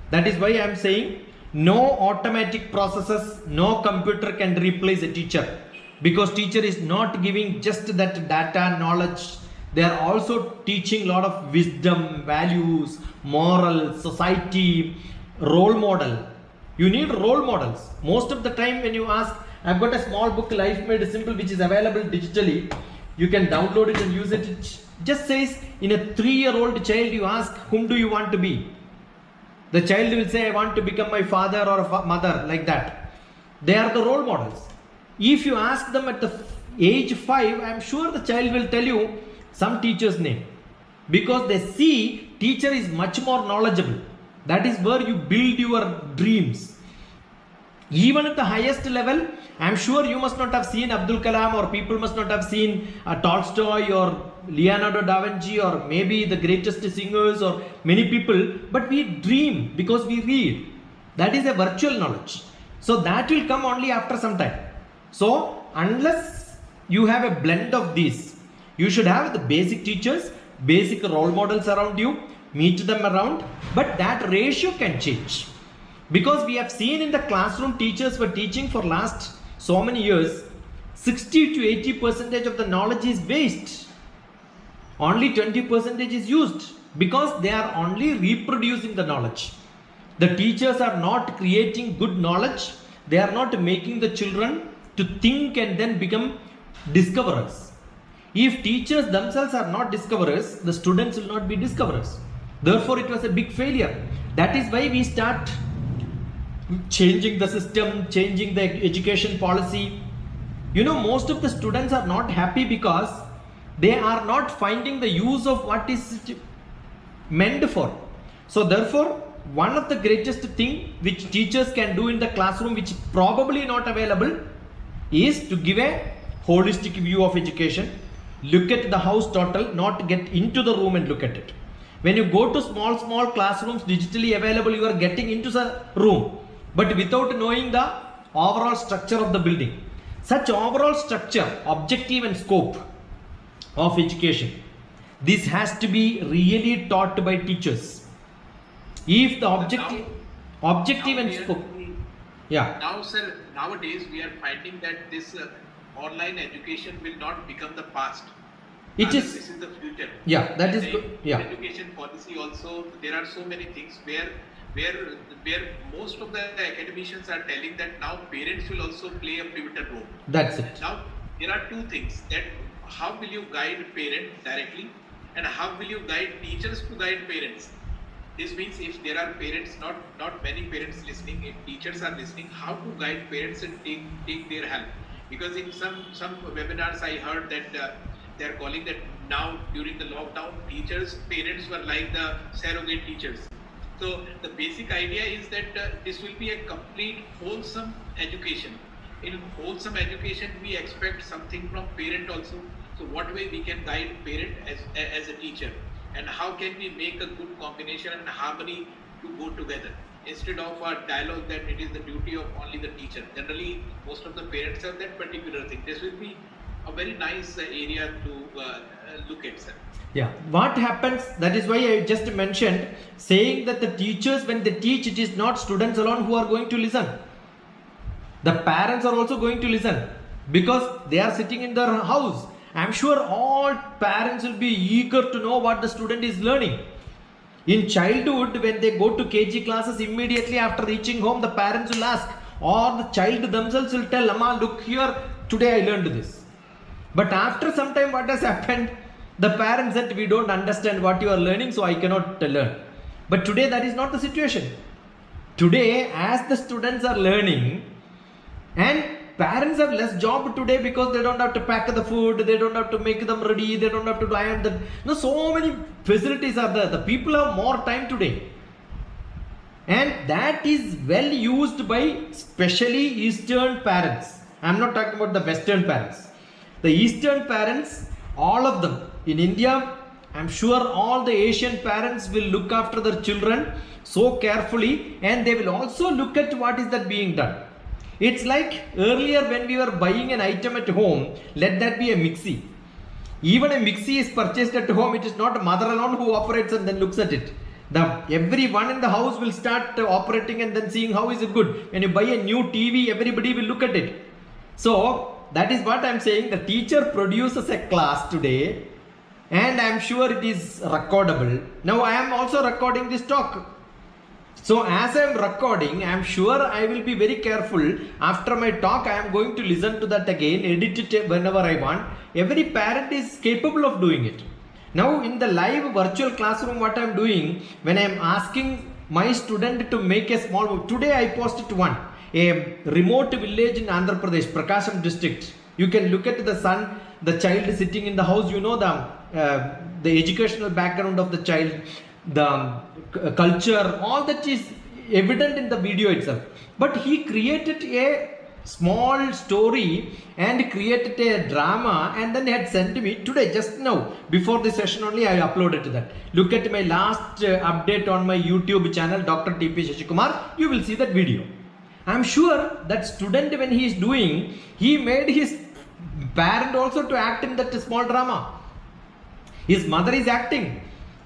That is why I am saying no automatic processes, no computer can replace a teacher, because teacher is not giving just that data knowledge. They are also teaching a lot of wisdom, values, moral, society, role model. You need role models. Most of the time when you ask, I've got a small book, Life Made Simple, which is available digitally. You can download it and use it. It just says, in a 3-year-old child, you ask, whom do you want to be? The child will say, I want to become my father or a mother, like that. They are the role models. If you ask them at the age 5, I am sure the child will tell you some teacher's name, because they see teacher is much more knowledgeable. That is where you build your dreams. Even at the highest level, I am sure you must not have seen Abdul Kalam, or people must not have seen Tolstoy or Leonardo da Vinci, or maybe the greatest singers or many people, but we dream because we read. That is a virtual knowledge. So that will come only after some time. So unless you have a blend of these, you should have the basic teachers, basic role models around you, meet them around, but that ratio can change. Because we have seen in the classroom, teachers were teaching for last so many years, 60 to 80% of the knowledge is waste. Only 20% is used, because they are only reproducing the knowledge. The teachers are not creating good knowledge. They are not making the children to think and then become discoverers. If teachers themselves are not discoverers, the students will not be discoverers. Therefore, it was a big failure. That is why we start changing the system, changing the education policy. You know, most of the students are not happy because they are not finding the use of what is meant for. So therefore, one of the greatest thing which teachers can do in the classroom, which probably not available, is to give a holistic view of education. Look at the house total, not get into the room and look at it. When you go to small classrooms digitally available, you are getting into the room, but without knowing the overall structure of the building. Such overall structure, objective and scope of education, this has to be really taught by teachers. If the objective and scope, yeah. Now, sir, nowadays we are finding that this online education will not become the past. It is. This is the future. Yeah, that is in good. Yeah. Education policy also, there are so many things where where most of the academicians are telling that now parents will also play a pivotal role. That's it. Now there are two things, that how will you guide parents directly and how will you guide teachers to guide parents. This means if there are parents, not many parents listening, if teachers are listening, how to guide parents and take their help. Because in some webinars I heard that they are calling that now during the lockdown, parents were like the surrogate teachers. So the basic idea is that this will be a complete wholesome education. In wholesome education, we expect something from parent also. So what way we can guide parent as a teacher, and how can we make a good combination and harmony to go together, instead of a dialogue that it is the duty of only the teacher. Generally, most of the parents have that particular thing. This will be a very nice area to look at, sir. Yeah, what happens, that is why I just mentioned, saying that the teachers, when they teach, it is not students alone who are going to listen. The parents are also going to listen, because they are sitting in their house. I am sure all parents will be eager to know what the student is learning. In childhood, when they go to KG classes, immediately after reaching home, the parents will ask, or the child themselves will tell, Amma, look here, today I learned this. But after some time, what has happened? The parents said, we don't understand what you are learning, so I cannot learn. But today, that is not the situation. Today, as the students are learning, and parents have less job today because they don't have to pack the food, they don't have to make them ready, they don't have to iron them. No, so many facilities are there. The people have more time today. And that is well used by especially Eastern parents. I am not talking about the Western parents. The Eastern parents, all of them. In India, I am sure all the Asian parents will look after their children so carefully, and they will also look at what is that being done. It's like earlier when we were buying an item at home, let that be a mixie. Even a mixie is purchased at home, it is not a mother alone who operates and then looks at it. Everyone in the house will start operating and then seeing how is it good. When you buy a new TV, everybody will look at it. So that is what I am saying. The teacher produces a class today, and I am sure it is recordable. Now I am also recording this talk. So as I am recording, I am sure I will be very careful. After my talk, I am going to listen to that again, edit it whenever I want. Every parent is capable of doing it. Now in the live virtual classroom, what I am doing, when I am asking my student to make a small, today I posted one, a remote village in Andhra Pradesh, Prakasam district. You can look at the son, the child sitting in the house, you know the educational background of the child, the culture, all that is evident in the video itself. But he created a small story and created a drama, and then had sent me today, just now, before the session only I uploaded that. Look at my last update on my YouTube channel, Dr. TP Shashikumar, you will see that video. I am sure that student, when he is doing, he made his parent also to act in that small drama. His mother is acting,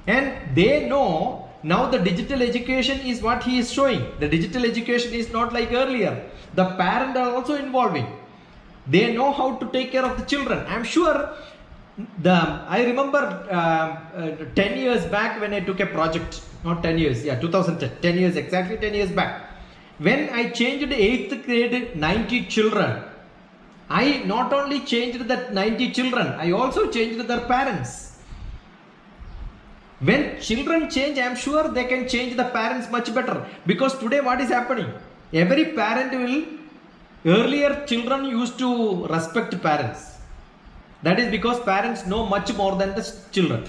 and they know now the digital education is what he is showing. The digital education is not like earlier. The parents are also involving. They know how to take care of the children. I am sure. I remember 10 years back when I took a project, not 10 years, yeah, 2010, 10 years, exactly 10 years back. When I changed 8th grade 90 children, I not only changed that 90 children, I also changed their parents. When children change, I am sure they can change the parents much better. Because today what is happening? Every parent will, earlier children used to respect parents. That is because parents know much more than the children.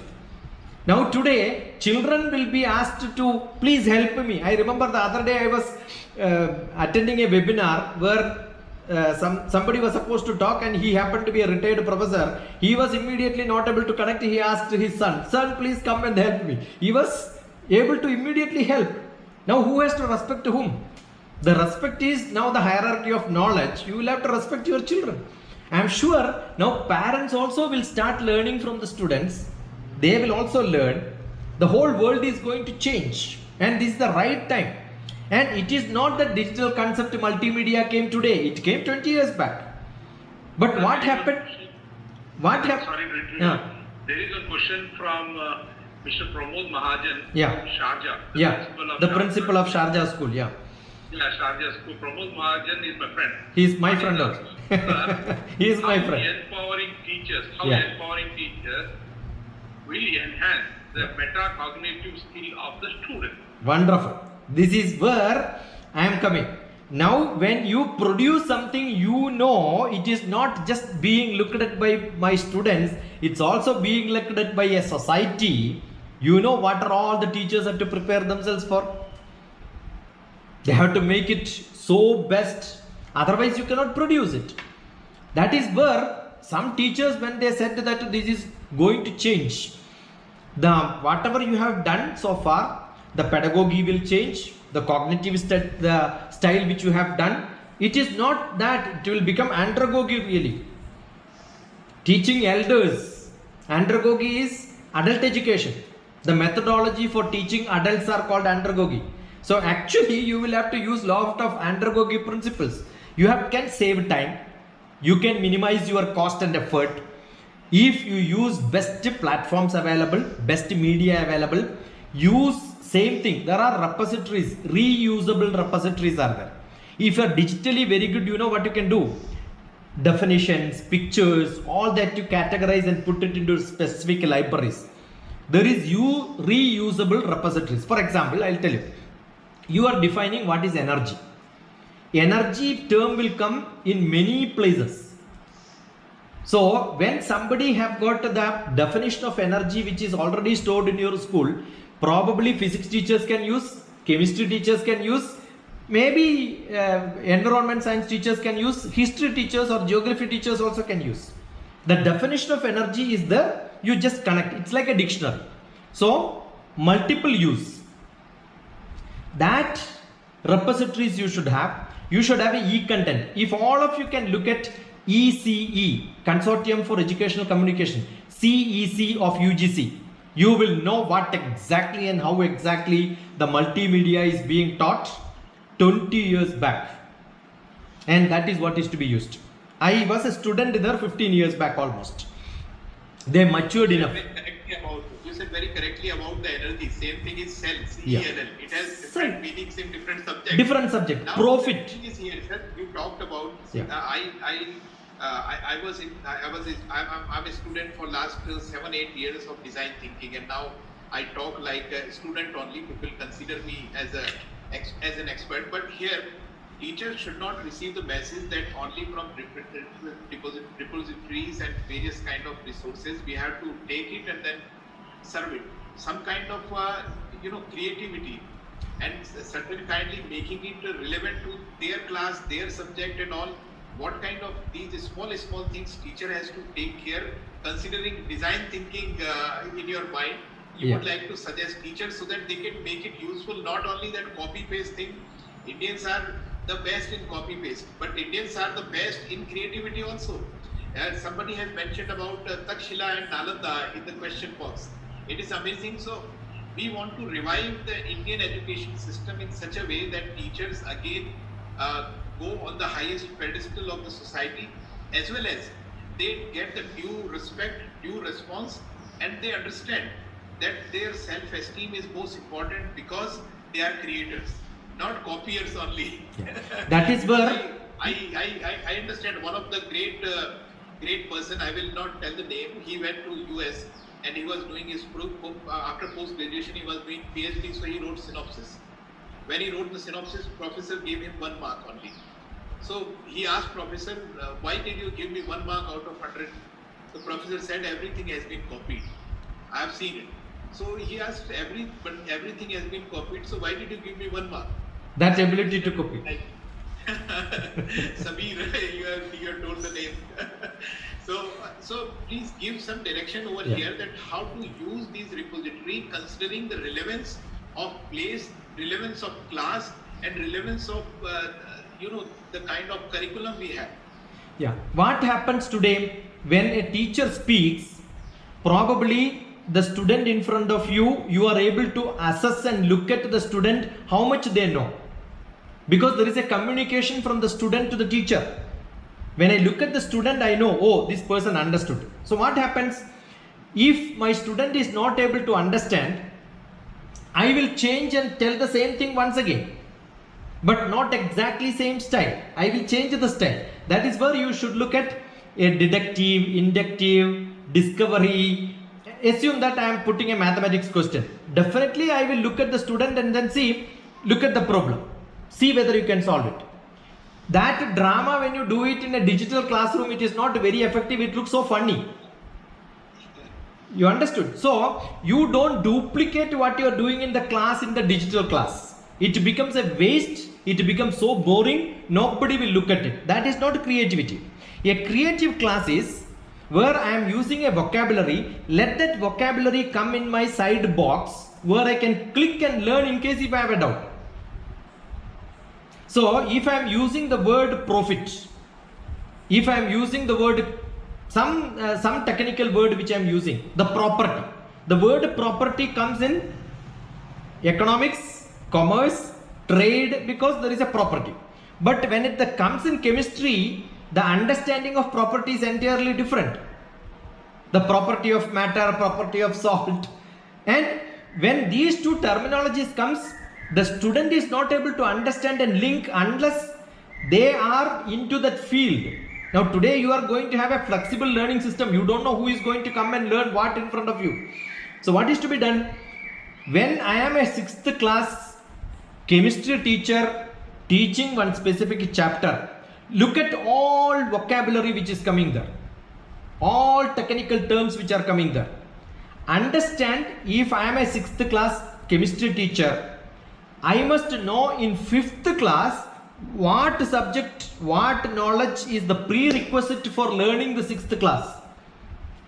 Now today, children will be asked to please help me. I remember the other day I was attending a webinar where somebody was supposed to talk, and he happened to be a retired professor. He was immediately not able to connect. He asked his son, please come and help me. He was able to immediately help. Now who has to respect whom? The respect is now the hierarchy of knowledge. You will have to respect your children. I am sure now parents also will start learning from the students. They will also learn. The whole world is going to change, and this is the right time. And it is not that digital concept multimedia came today. It came 20 years back. But what happened? Sorry to interrupt. Yeah. There is a question from Mr. Pramod Mahajan Yeah. from Sharjah. Yeah, the principal of Sharjah School. Yeah, Sharjah School. Pramod Mahajan is my friend. he is my friend also. He is my friend. Empowering teachers, how Yeah. empowering teachers will enhance the metacognitive skill of the student. Wonderful. This is where I am coming. Now, when you produce something, you know it is not just being looked at by my students, it's also being looked at by a society. You know what are all the teachers have to prepare themselves for? They have to make it so best, otherwise, you cannot produce it. That is where some teachers, when they said that this is going to change, the whatever you have done so far, the pedagogy will change, the cognitive the style which you have done, it is not that it will become andragogy really. Teaching elders, andragogy is adult education. The methodology for teaching adults are called andragogy. So actually you will have to use lot of andragogy principles. You can save time, you can minimize your cost and effort. If you use best platforms available, best media available, use same thing. There are repositories, reusable repositories are there. If you are digitally very good, you know what you can do. Definitions, pictures, all that you categorize and put it into specific libraries. There is reusable repositories. For example, I'll tell you. You are defining what is energy. Energy term will come in many places. So when somebody have got the definition of energy which is already stored in your school, probably physics teachers can use, chemistry teachers can use, maybe environment science teachers can use, history teachers or geography teachers also can use. The definition of energy is there, you just connect, it's like a dictionary. So multiple use. That repositories you should have. You should have a e-content. If all of you can look at ECE, Consortium for Educational Communication, CEC of UGC, you will know what exactly and how exactly the multimedia is being taught 20 years back. And that is what is to be used. I was a student there 15 years back almost. They matured enough. You said very correctly about the energy. Same thing is cell, CELL. Yeah. It has different meanings in different subjects. Different subject. Now, Profit. the thing is here, sir, you talked about. Yeah. I'm a student for last 7-8 years of design thinking, and now I talk like a student only. People consider me as an expert, but here teachers should not receive the message that only from repositories and various kind of resources. We have to take it and then serve it. Some kind of creativity and certain kindly making it relevant to their class, their subject and all. What kind of these small things teacher has to take care, considering design thinking in your mind. You would like to suggest teachers so that they can make it useful. Not only that copy paste thing. Indians are the best in copy paste, but Indians are the best in creativity also. Somebody has mentioned about Takshila and Nalanda in the question box. It is amazing. So we want to revive the Indian education system in such a way that teachers again go on the highest pedestal of the society, as well as they get the due respect, due response, and they understand that their self-esteem is most important because they are creators, not copiers only. Yeah. That is where I understand one of the great person, I will not tell the name, he went to US and he was doing his after post-graduation he was doing PhD, so he wrote synopsis. When he wrote the synopsis, professor gave him 1 mark only. So he asked professor, why did you give me 1 mark out of 100? The professor said, everything has been copied. I have seen it. So he asked, but everything has been copied, so why did you give me 1 mark? that ability to copy. Samir, you have told the name. So please give some direction over here that how to use these repository considering the relevance of place, relevance of class, and relevance of the kind of curriculum we have. Yeah. What happens today when a teacher speaks? Probably the student in front of you, you are able to assess and look at the student how much they know, because there is a communication from the student to the teacher. When I look at the student, I know, oh, this person understood. So what happens? if my student is not able to understand, I will change and tell the same thing once again, but not exactly same style. I will change the style. That is where you should look at a deductive, inductive, discovery. Assume that I am putting a mathematics question. Definitely I will look at the student and then look at the problem. See whether you can solve it. That drama, when you do it in a digital classroom, it is not very effective. It looks so funny. You understood? So you don't duplicate what you are doing in the class in the digital class. It becomes a waste. It becomes so boring. Nobody will look at it. That is not creativity. A creative class is where I am using a vocabulary. Let that vocabulary come in my side box where I can click and learn in case if I have a doubt. So if I am using the word profit, if I am using the word some technical word which I am using, the property. The word property comes in economics, commerce, trade, because there is a property. But when it comes in chemistry, the understanding of property is entirely different. The property of matter, property of salt. And when these two terminologies comes, the student is not able to understand and link unless they are into that field. Now today you are going to have a flexible learning system. You don't know who is going to come and learn what in front of you. So what is to be done? When I am a 6th class chemistry teacher teaching one specific chapter, look at all vocabulary which is coming there. All technical terms which are coming there. Understand, if I am a 6th class chemistry teacher, I must know in 5th class what subject, what knowledge is the prerequisite for learning the 6th class.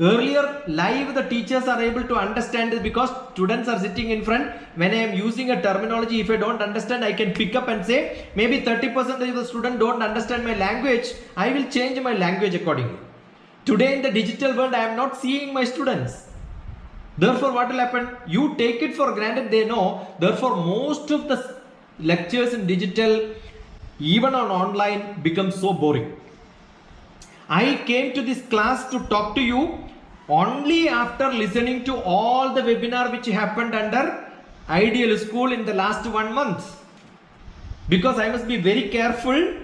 Earlier, live the teachers are able to understand it because students are sitting in front. When I am using a terminology, if I don't understand, I can pick up and say, maybe 30% of the student don't understand my language. I will change my language accordingly. Today in the digital world, I am not seeing my students. Therefore, what will happen? You take it for granted they know. Therefore, most of the lectures in digital, even on online, become so boring. I came to this class to talk to you only after listening to all the webinar which happened under Ideal School in the last 1 month. Because I must be very careful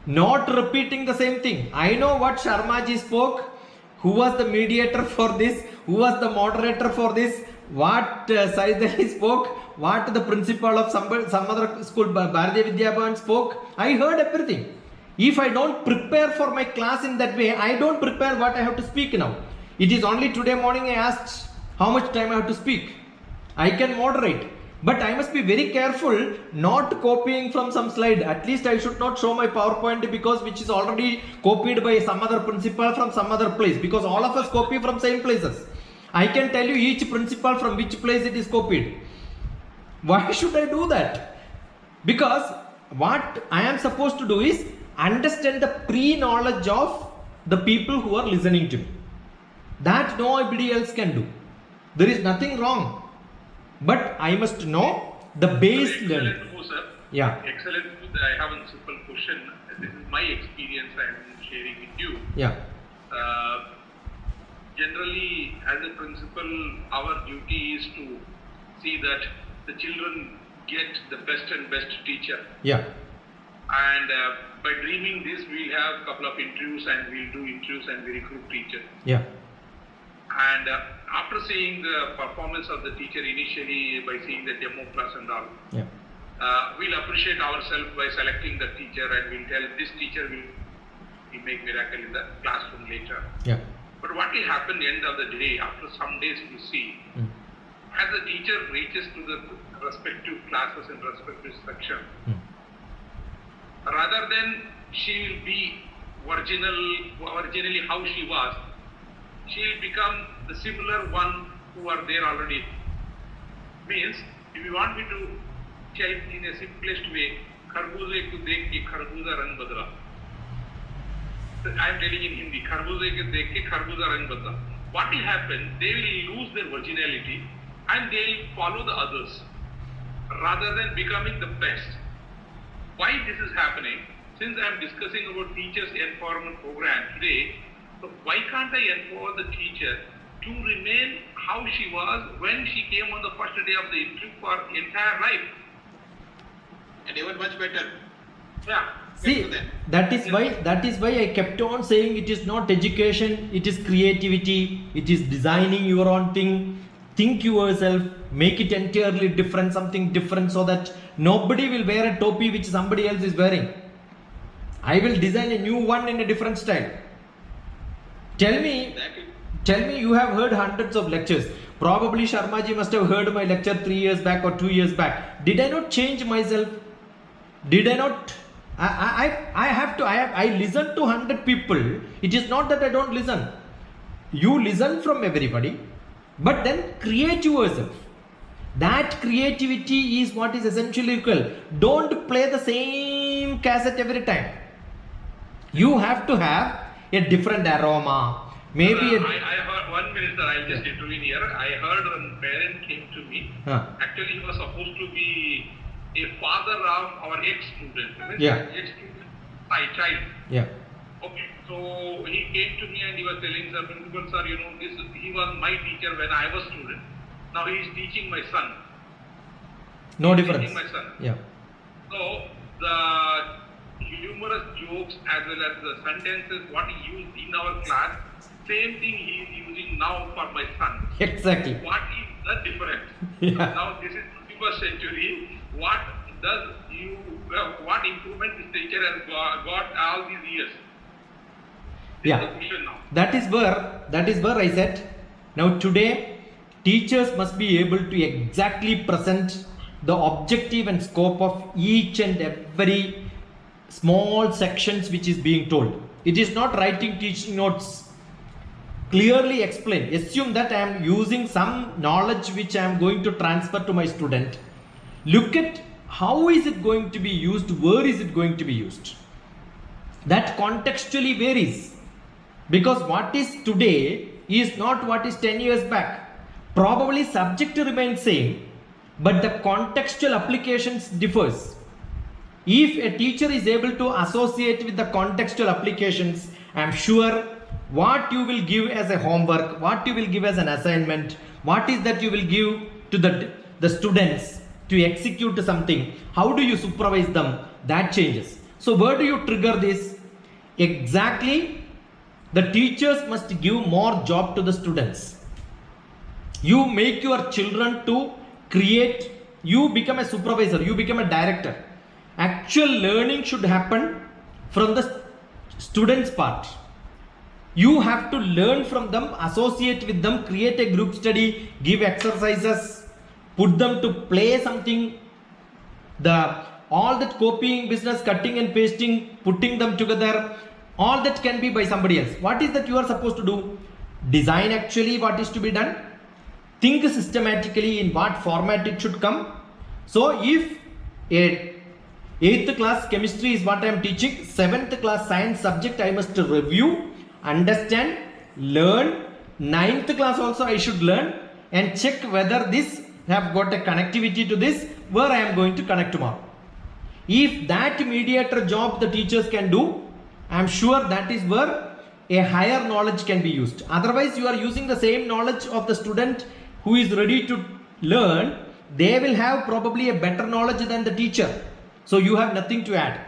not repeating the same thing. I know what Sharmaji spoke, who was the mediator for this, who was the moderator for this, what Saidali spoke, what the principal of some other school, Bharatiya Vidya Bhavan spoke. I heard everything. If I don't prepare for my class in that way, I don't prepare what I have to speak now. It is only today morning I asked how much time I have to speak. I can moderate. But I must be very careful not copying from some slide. At least I should not show my PowerPoint because which is already copied by some other principal from some other place. Because all of us copy from same places. I can tell you each principal from which place it is copied. Why should I do that? Because what I am supposed to do is understand the pre-knowledge of the people who are listening to me. That nobody else can do. There is nothing wrong. But I must know the base learning. Sir. Yeah. Excellent. I have a simple question. This is my experience I am sharing with you. Yeah. Generally, as a principal, our duty is to see that the children get the best and best teacher. Yeah. And by dreaming this, we'll have a couple of interviews and we'll do interviews and we recruit teacher. Yeah. And after seeing the performance of the teacher initially by seeing the demo class and all, Yeah. We'll appreciate ourselves by selecting the teacher and we'll tell this teacher will make miracle in the classroom later. Yeah. But what will happen at the end of the day, after some days we see, as the teacher reaches to the respective classes and respective section, rather than she will be originally how she was, she will become the similar one who are there already. Means, if you want me to tell in a simplest way, खरबूजे को देख के खरबूजा रंग बदला. I am telling in Hindi, खरबूजे को देख के खरबूजा रंग बदला. What will happen? They will lose their originality and they will follow the others rather than becoming the best. Why this is happening? Since I am discussing about teachers empowerment program today, so why can't I empower the teacher to remain how she was when she came on the first day of the interview for entire life. And even much better. Yeah. See, that is why I kept on saying it is not education, it is creativity, it is designing your own thing. Think yourself, make it entirely different, something different, so that nobody will wear a topi which somebody else is wearing. I will design a new one in a different style. Tell me, you have heard hundreds of lectures. Probably Sharmaji must have heard my lecture 3 years back or 2 years back. Did I not change myself? Did I not? I listen to 100 people. It is not that I don't listen. You listen from everybody, but then create yourself. That creativity is what is essentially equal. Don't play the same cassette every time. You have to have a different aroma. Maybe I heard 1 minute, sir. I'll just intervene here. I heard one parent came to me. Actually, he was supposed to be a father of our ex-student. Ex-student, my child. Yeah. Okay. So he came to me and he was telling, sir, principal, sir, he was my teacher when I was student. Now he is teaching my son. No difference. Teaching my son. Yeah. So the humorous jokes as well as the sentences what he used in our class, same thing he is using now for my son. Exactly. What is the difference? Yeah. Now this is 21st century. What improvement this teacher has got all these years? This is the question now. That is where I said, now today teachers must be able to exactly present the objective and scope of each and every small sections which is being told. It is not writing teaching notes. Clearly explain. Assume that I am using some knowledge which I am going to transfer to my student. Look at how is it going to be used, where is it going to be used. That contextually varies. Because what is today is not what is 10 years back. Probably subject remains same, but the contextual applications differs. If a teacher is able to associate with the contextual applications, I am sure what you will give as a homework, what you will give as an assignment, what is that you will give to the students to execute something, how do you supervise them, that changes. So where do you trigger this? Exactly, the teachers must give more job to the students. You make your children to create, you become a supervisor, you become a director. Actual learning should happen from the students' part. You have to learn from them, associate with them, create a group study, give exercises, put them to play something. All that copying business, cutting and pasting, putting them together, all that can be by somebody else. What is that you are supposed to do? Design actually what is to be done. Think systematically in what format it should come. So if a 8th class chemistry is what I am teaching, 7th class science subject I must review, understand, learn. 9th class also I should learn and check whether this have got a connectivity to this, where I am going to connect tomorrow. If that mediator job the teachers can do, I am sure that is where a higher knowledge can be used. Otherwise you are using the same knowledge of the student who is ready to learn. They will have probably a better knowledge than the teacher. So you have nothing to add.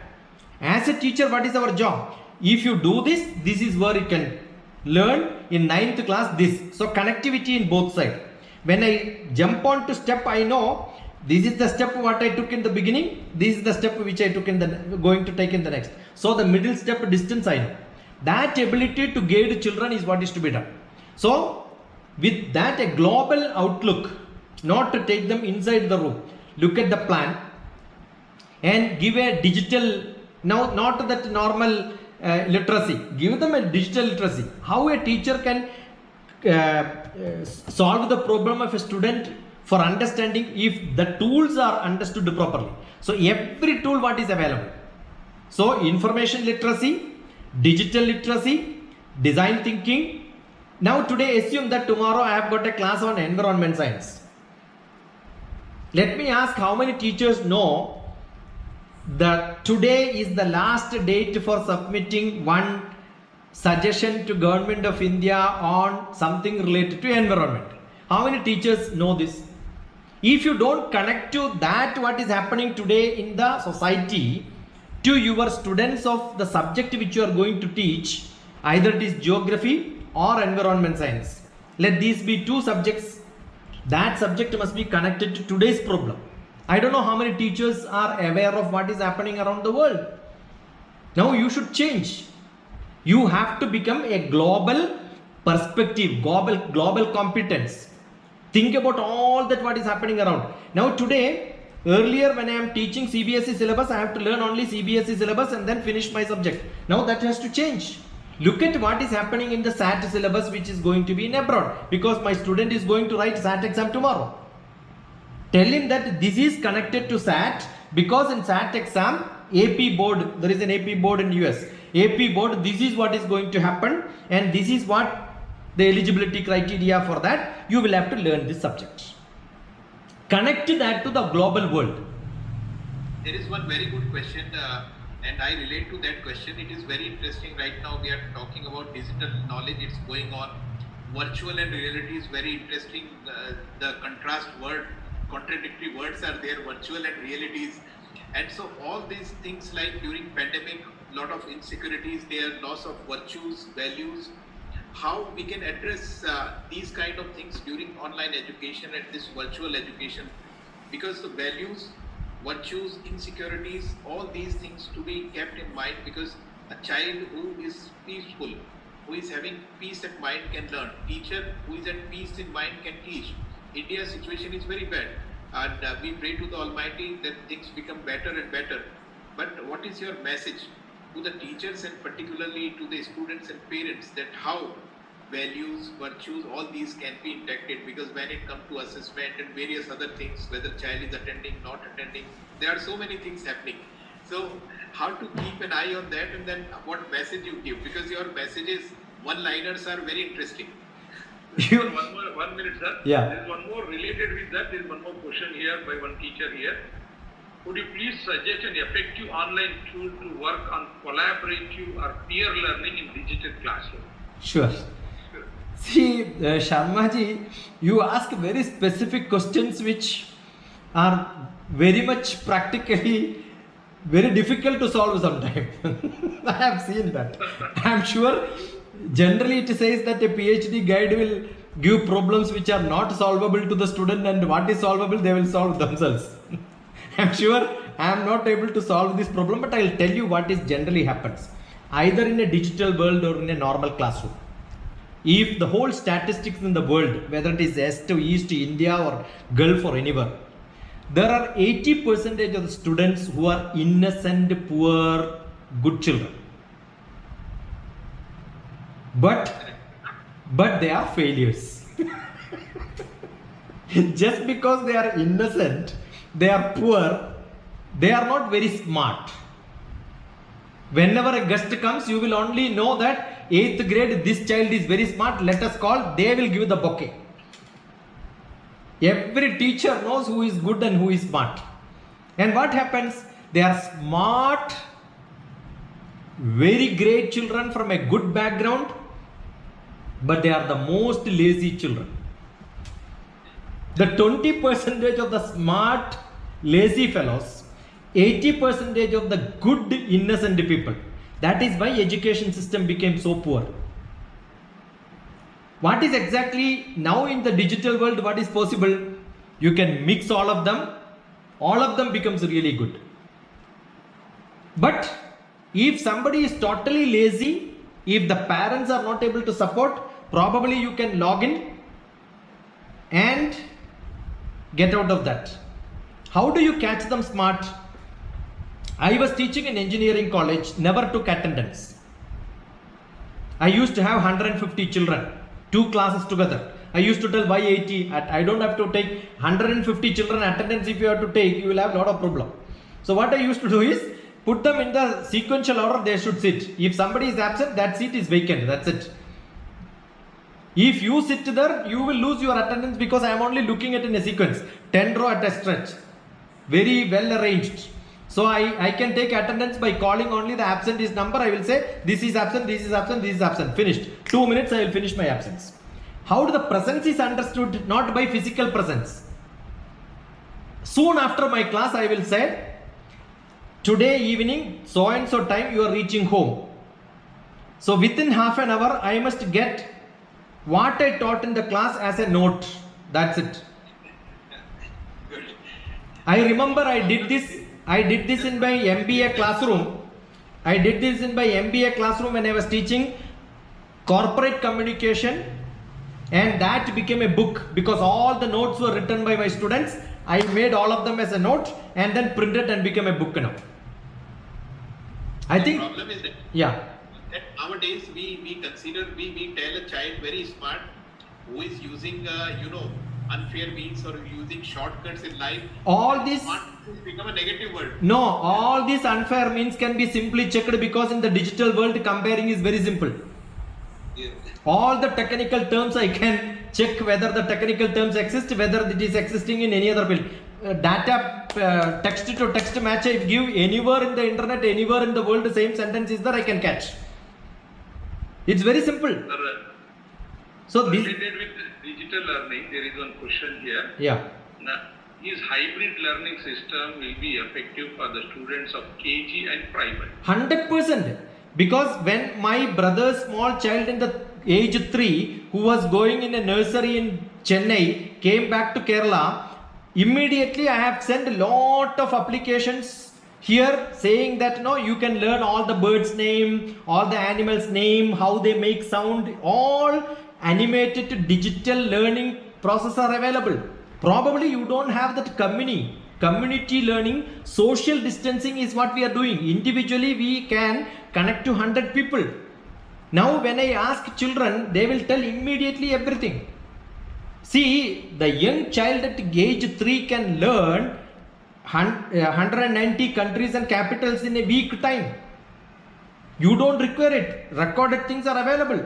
As a teacher, what is our job? If you do this, this is where you can learn. In 9th class this. So connectivity in both sides. When I jump on to step, I know this is the step what I took in the beginning. This is the step which I took in the going to take in the next. So the middle step distance I know. That ability to guide children is what is to be done. So with that a global outlook, not to take them inside the room. Look at the plan and give a digital, now not that normal literacy, give them a digital literacy. How a teacher can solve the problem of a student for understanding if the tools are understood properly. So every tool what is available. So information literacy, digital literacy, design thinking. Now today assume that tomorrow I have got a class on environment science. Let me ask how many teachers know that today is the last date for submitting one suggestion to government of India on something related to environment. How many teachers know this? If you don't connect to that what is happening today in the society to your students of the subject which you are going to teach, either it is geography or environment science, let these be two subjects. That subject must be connected to today's problem. I don't know how many teachers are aware of what is happening around the world. Now you should change. You have to become a global perspective, global competence. Think about all that what is happening around. Now today, earlier when I am teaching CBSE syllabus, I have to learn only CBSE syllabus and then finish my subject. Now that has to change. Look at what is happening in the SAT syllabus which is going to be in abroad, because my student is going to write SAT exam tomorrow. Tell him that this is connected to SAT, because in SAT exam, AP board, there is an AP board in US. AP board, this is what is going to happen and this is what the eligibility criteria for that. You will have to learn this subject. Connect that to the global world. There is one very good question and I relate to that question. It is very interesting. Right now we are talking about digital knowledge. It's going on. Virtual and reality is very interesting. The contradictory words are there, virtual and realities. And so all these things, like during pandemic, lot of insecurities there, loss of virtues, values, how we can address these kind of things during online education and this virtual education, because the values, virtues, insecurities, all these things to be kept in mind, because a child who is peaceful, who is having peace of mind can learn. Teacher who is at peace in mind can teach. India's situation is very bad and we pray to the Almighty that things become better and better. But what is your message to the teachers and particularly to the students and parents, that how values, virtues, all these can be integrated? Because when it comes to assessment and various other things, whether child is attending, not attending, there are so many things happening. So how to keep an eye on that, and then what message you give, because your messages, one-liners are very interesting. One minute, sir. Yeah. There is one more related with that. There is one more question here by one teacher here. Could you please suggest an effective online tool to work on collaborative or peer learning in digital classroom? Sure. See, Sharma ji, you ask very specific questions which are very much practically very difficult to solve sometimes. I have seen that. I am sure generally it says that a PhD guide will give problems which are not solvable to the student, and what is solvable they will solve themselves. I am sure I am not able to solve this problem, but I will tell you what is generally happens. Either in a digital world or in a normal classroom. If the whole statistics in the world, whether it is West to East, India or Gulf or anywhere, there are 80% of the students who are innocent, poor, good children. But they are failures. Just because they are innocent, they are poor, they are not very smart. Whenever a guest comes, you will only know that 8th grade, this child is very smart, let us call, they will give the bouquet. Every teacher knows who is good and who is smart. And what happens? They are smart, very great children from a good background, but they are the most lazy children. The 20% of the smart, lazy fellows, 80% of the good, innocent people. That is why education system became so poor. What is exactly now in the digital world, what is possible? You can mix all of them becomes really good. But if somebody is totally lazy, if the parents are not able to support, probably you can log in and get out of that. How do you catch them smart? I was teaching in engineering college, never took attendance. I used to have 150 children, 2 classes together. I used to tell why 80? I don't have to take 150 children attendance. If you have to take, you will have a lot of problem. So what I used to do is put them in the sequential order they should sit. If somebody is absent, that seat is vacant. That's it. If you sit there, you will lose your attendance, because I am only looking at in a sequence. 10 row at a stretch. Very well arranged. So I can take attendance by calling only the absentee number. I will say this is absent, this is absent, this is absent. Finished. 2 minutes I will finish my absence. How the presence is understood? Not by physical presence. Soon after my class I will say, today evening so and so time you are reaching home. So within half an hour I must get what I taught in the class as a note. That's it. Good. I remember I did this in my MBA classroom. I did this in my MBA classroom when I was teaching corporate communication, and that became a book because all the notes were written by my students. I made all of them as a note and then printed and became a book now. I think, the problem is that, yeah. that nowadays we tell a child very smart who is using unfair means or using shortcuts in life. All this, Smart has become a negative word. no, all these unfair means can be simply checked because in the digital world comparing is very simple. Yes. All the technical terms I can check whether the technical terms exist, whether it is existing in any other field. Data text to text match I give anywhere in the internet, anywhere in the world, the same sentence is there, I can catch. It's very simple. Sir, So this, related with digital learning, there is one question here. yeah. Now, is hybrid learning system will be effective for the students of KG and primary? 100%. Because when my brother's small child in the age 3 who was going in a nursery in Chennai came back to Kerala, immediately I have sent a lot of applications here saying that no, you can learn all the birds name, all the animals name, how they make sound, all animated digital learning process are available. Probably you don't have that community learning. Social distancing is what we are doing. Individually we can connect to 100 people. Now when I ask children, they will tell immediately everything. See, the young child at age 3 can learn 190 countries and capitals in a week time. You don't require it. Recorded things are available.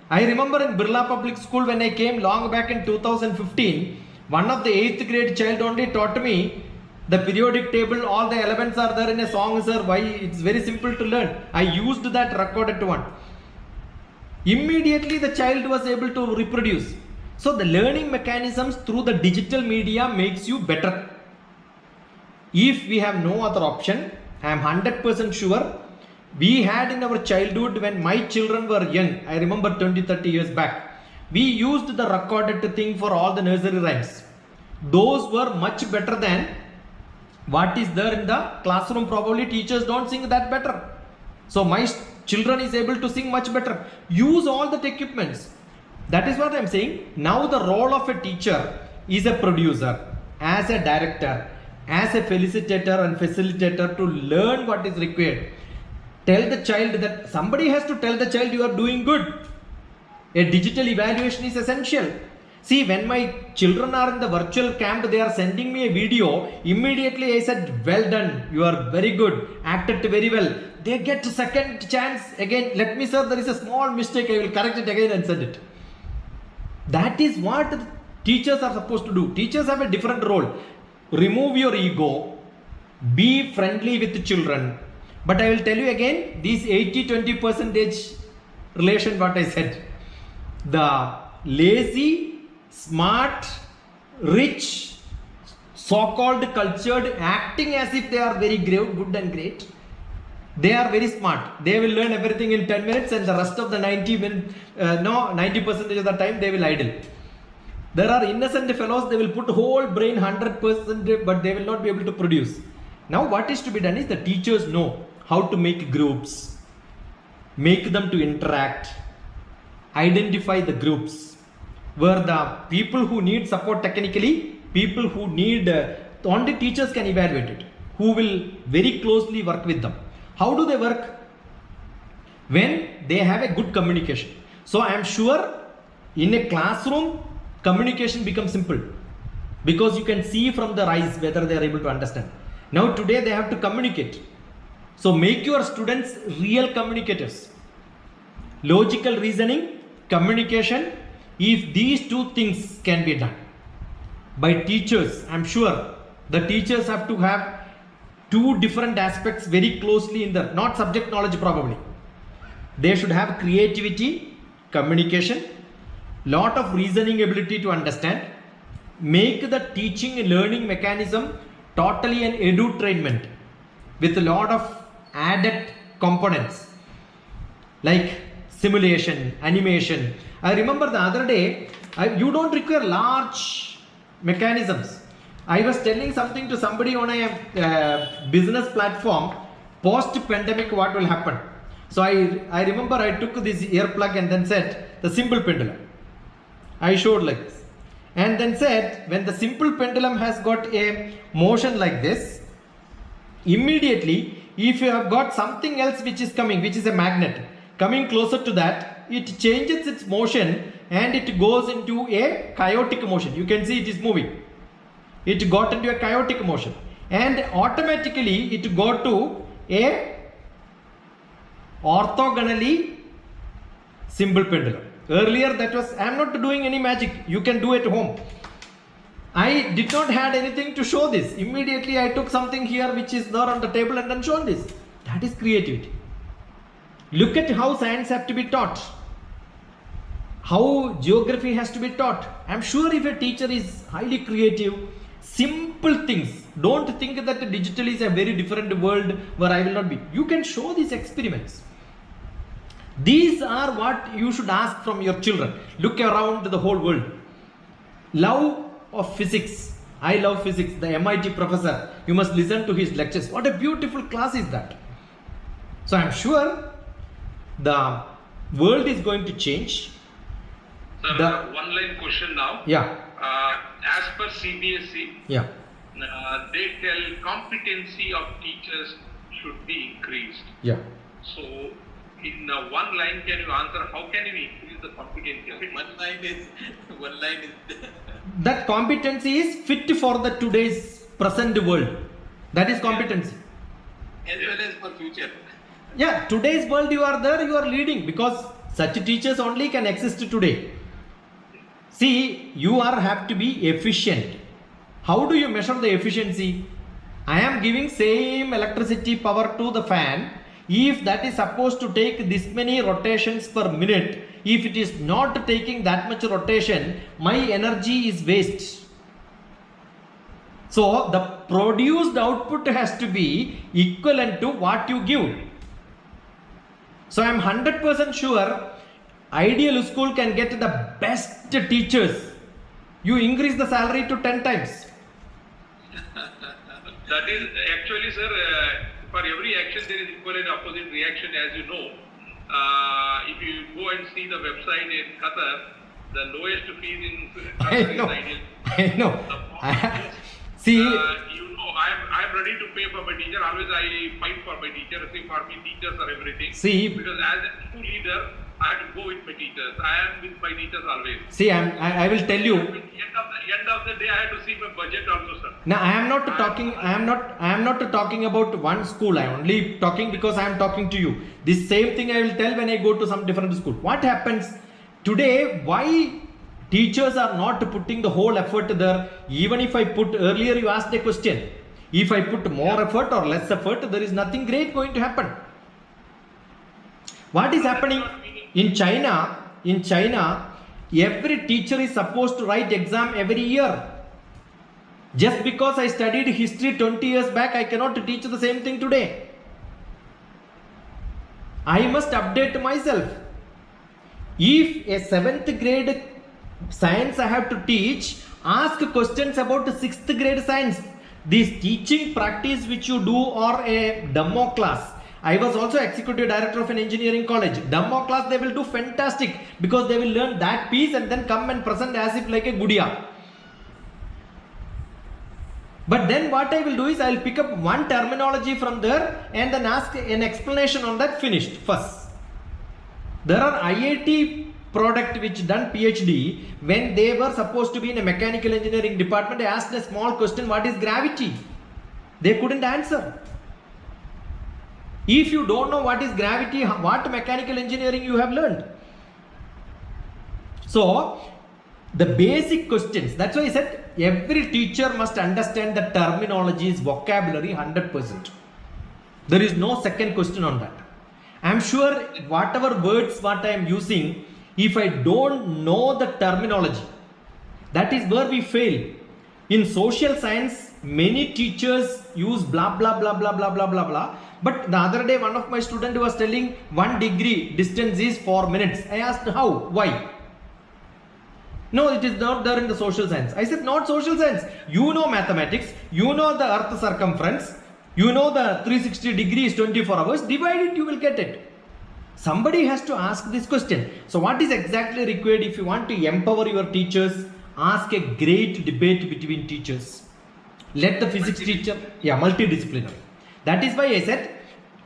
I remember in Birla Public School when I came long back in 2015, one of the 8th grade child only taught me the periodic table, all the elements are there in a song, sir. Why? It's very simple to learn. I used that recorded one. Immediately the child was able to reproduce. So the learning mechanisms through the digital media makes you better. If we have no other option, I am 100% sure. We had in our childhood when my children were young, I remember 20-30 years back, we used the recorded thing for all the nursery rhymes. Those were much better than what is there in the classroom. Probably teachers don't sing that better. So my children is able to sing much better. Use all the equipments. That is what I am saying. Now the role of a teacher is a producer, as a director, as a felicitator and facilitator to learn what is required. Tell the child that somebody has to tell the child you are doing good. A digital evaluation is essential. See, when my children are in the virtual camp, they are sending me a video. Immediately I said, well done, you are very good, acted very well. They get a second chance again. Let me, sir, there is a small mistake, I will correct it again and send it. That is what teachers are supposed to do. Teachers have a different role. Remove your ego, be friendly with children. But I will tell you again, this 80-20% relation what I said. The lazy, smart, rich, so-called cultured, acting as if they are very good and great. They are very smart. They will learn everything in 10 minutes and the rest of the 90% of the time they will idle. There are innocent fellows, they will put whole brain 100%, but they will not be able to produce. Now what is to be done is the teachers know how to make groups, make them to interact, identify the groups where the people who need support technically, people who need, only teachers can evaluate it, who will very closely work with them. How do they work? When they have a good communication. So I am sure in a classroom, communication becomes simple because you can see from their eyes whether they are able to understand. Now today they have to communicate. So make your students real communicators. Logical reasoning, communication, if these two things can be done by teachers, I am sure the teachers have to have two different aspects very closely in there, not subject knowledge probably. They should have creativity, communication, lot of reasoning ability to understand, make the teaching and learning mechanism totally an edutainment with a lot of added components like simulation, animation. I remember the other day, you don't require large mechanisms. I was telling something to somebody on a business platform, post-pandemic what will happen. So I remember I took this earplug and then said the simple pendulum. I showed like this. And then said when the simple pendulum has got a motion like this, immediately if you have got something else which is coming, which is a magnet, coming closer to that, it changes its motion and it goes into a chaotic motion. You can see it is moving. It got into a chaotic motion and automatically it got to a orthogonally simple pendulum. Earlier that was, I am not doing any magic, you can do at home. I did not had anything to show this. Immediately I took something here which is there on the table and then shown this. That is creativity. Look at how science have to be taught, how geography has to be taught. I am sure if a teacher is highly creative, simple things, don't think that digital is a very different world where I will not be. You can show these experiments. These are what you should ask from your children. Look around the whole world. Love of physics. I love physics. The MIT professor, you must listen to his lectures. What a beautiful class is that. So I am sure the world is going to change. Sir, one line question now. Yeah. As per CBSE, Yeah. They tell competency of teachers should be increased. Yeah. So, in one line, can you answer how can we increase the competency of teachers? One line is That competency is fit for the today's present world. That is competency. as well as for future. Yeah, today's world you are there, you are leading because such teachers only can exist today. See, you have to be efficient. How do you measure the efficiency? I am giving same electricity power to the fan. If that is supposed to take this many rotations per minute, if it is not taking that much rotation, my energy is waste. So the produced output has to be equivalent to what you give. So I am 100% sure ideal school can get the best teachers. You increase the salary to 10 times. That is actually, sir, for every action there is equal and opposite reaction, as you know. If you go and see the website in Qatar, the lowest fees in Qatar is ideal. I know. See, you know, I am ready to pay for my teacher. Always I fight for my teacher. See, for me, teachers are everything. See, because as a school leader, I have to go with my teachers. I am with my teachers always. See, I will tell you. At the end of the day, I have to see my budget also, sir. Now I am not talking. I am not talking about one school. I am only talking because I am talking to you. This same thing I will tell when I go to some different school. What happens today? Why teachers are not putting the whole effort there? Even if I put earlier, you asked a question. If I put more effort or less effort, there is nothing great going to happen. What is happening in China? In China, every teacher is supposed to write exam every year. Just because I studied history 20 years back, I cannot teach the same thing today. I must update myself. If a 7th grade science I have to teach, ask questions about 6th grade science. This teaching practice which you do or a demo class. I was also executive director of an engineering college. Demo class they will do fantastic because they will learn that piece and then come and present as if like a gudiya. But then what I will do is I will pick up one terminology from there and then ask an explanation on that, finished first. There are IIT product which done PhD, when they were supposed to be in a mechanical engineering department, they asked a small question, what is gravity? They couldn't answer. If you don't know what is gravity, what mechanical engineering you have learned? So The basic questions. That's why I said every teacher must understand the terminologies, vocabulary 100%. There is no second question on that. I'm sure whatever words what I am using, if I don't know the terminology, that is where we fail. In social science, many teachers use blah blah blah blah blah blah blah blah. But the other day, one of my students was telling 1 degree distance is 4 minutes. I asked how, why? No, it is not there in the social science. I said, not social science. You know mathematics, you know the earth circumference, you know the 360 degrees 24 hours, divide it, you will get it. Somebody has to ask this question. So what is exactly required if you want to empower your teachers? Ask a great debate between teachers. Let the physics teacher, multidisciplinary. That is why I said,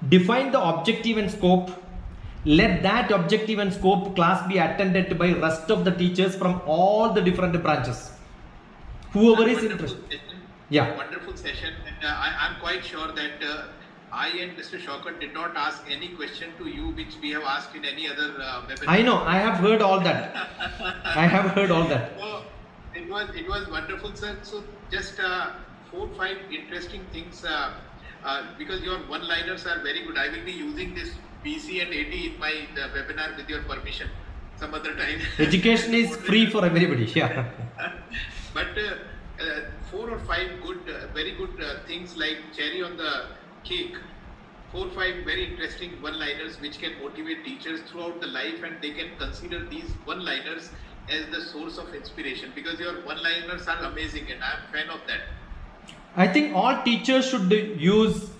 define the objective and scope. Let that objective and scope class be attended by rest of the teachers from all the different branches. Whoever is interested. Yeah. Wonderful session. And I'm quite sure that I and Mr. Shaukat did not ask any question to you which we have asked in any other webinar. I know. I have heard all that. I have heard all that. So, it was wonderful, sir. So just 4 or 5 interesting things because your one-liners are very good. I will be using this PC and AD in my webinar with your permission some other time. Education is free for everybody. Yeah. But 4 or 5 good, very good things like cherry on the cake. 4 or 5 very interesting one-liners which can motivate teachers throughout the life, and they can consider these one-liners as the source of inspiration, because your one-liners are amazing and I am a fan of that. I think all teachers should use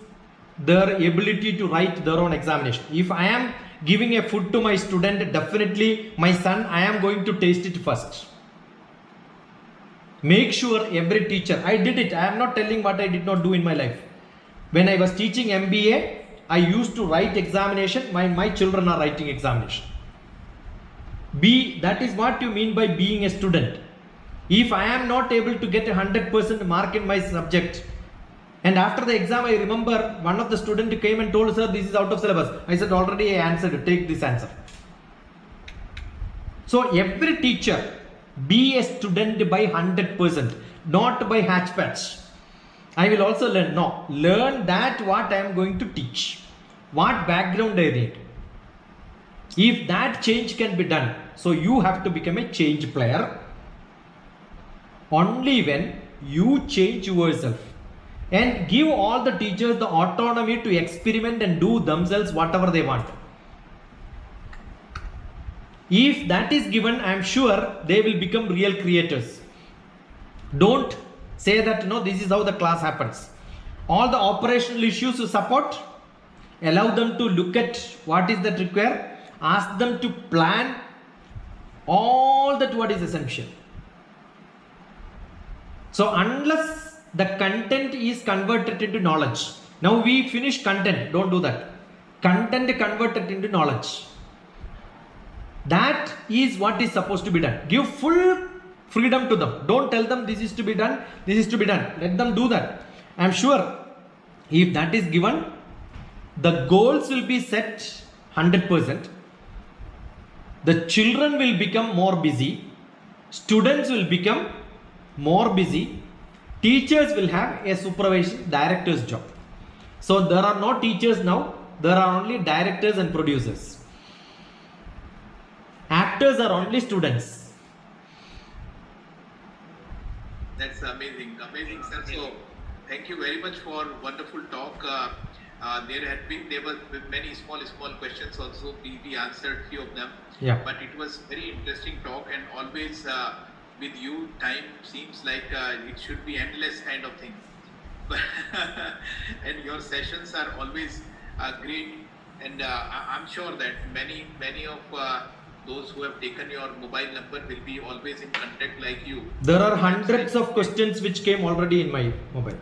their ability to write their own examination. If I am giving a food to my student, definitely my son, I am going to taste it first. Make sure every teacher, I did it. I am not telling what I did not do in my life. When I was teaching MBA, I used to write examination. My children are writing examination. That is what you mean by being a student. If I am not able to get 100% mark in my subject, and after the exam I remember one of the students came and told, sir, this is out of syllabus. I said, already I answered, take this answer. So every teacher, be a student by 100%, not by hatch-patch. I will also learn. No, learn that what I am going to teach, what background I need. If that change can be done, so you have to become a change player. Only when you change yourself and give all the teachers the autonomy to experiment and do themselves whatever they want. If that is given, I am sure they will become real creators. Don't say that, no, this is how the class happens. All the operational issues you support, allow them to look at what is that required, ask them to plan all that what is essential. So unless the content is converted into knowledge, now we finish content, don't do that. Content converted into knowledge. That is what is supposed to be done. Give full freedom to them. Don't tell them this is to be done, this is to be done. Let them do that. I am sure if that is given, the goals will be set 100%. The children will become more busy. Students will become more busy. Teachers will have a supervision director's job. So there are no teachers now. There are only directors and producers. Actors are only students. That's amazing, sir. So thank you very much for wonderful talk. There were many small questions also. We answered few of them. Yeah. But it was very interesting talk, and always with you, time seems like it should be endless kind of thing. And your sessions are always great, and I'm sure that many of those who have taken your mobile number will be always in contact like you. There are hundreds of questions which came already in my mobile.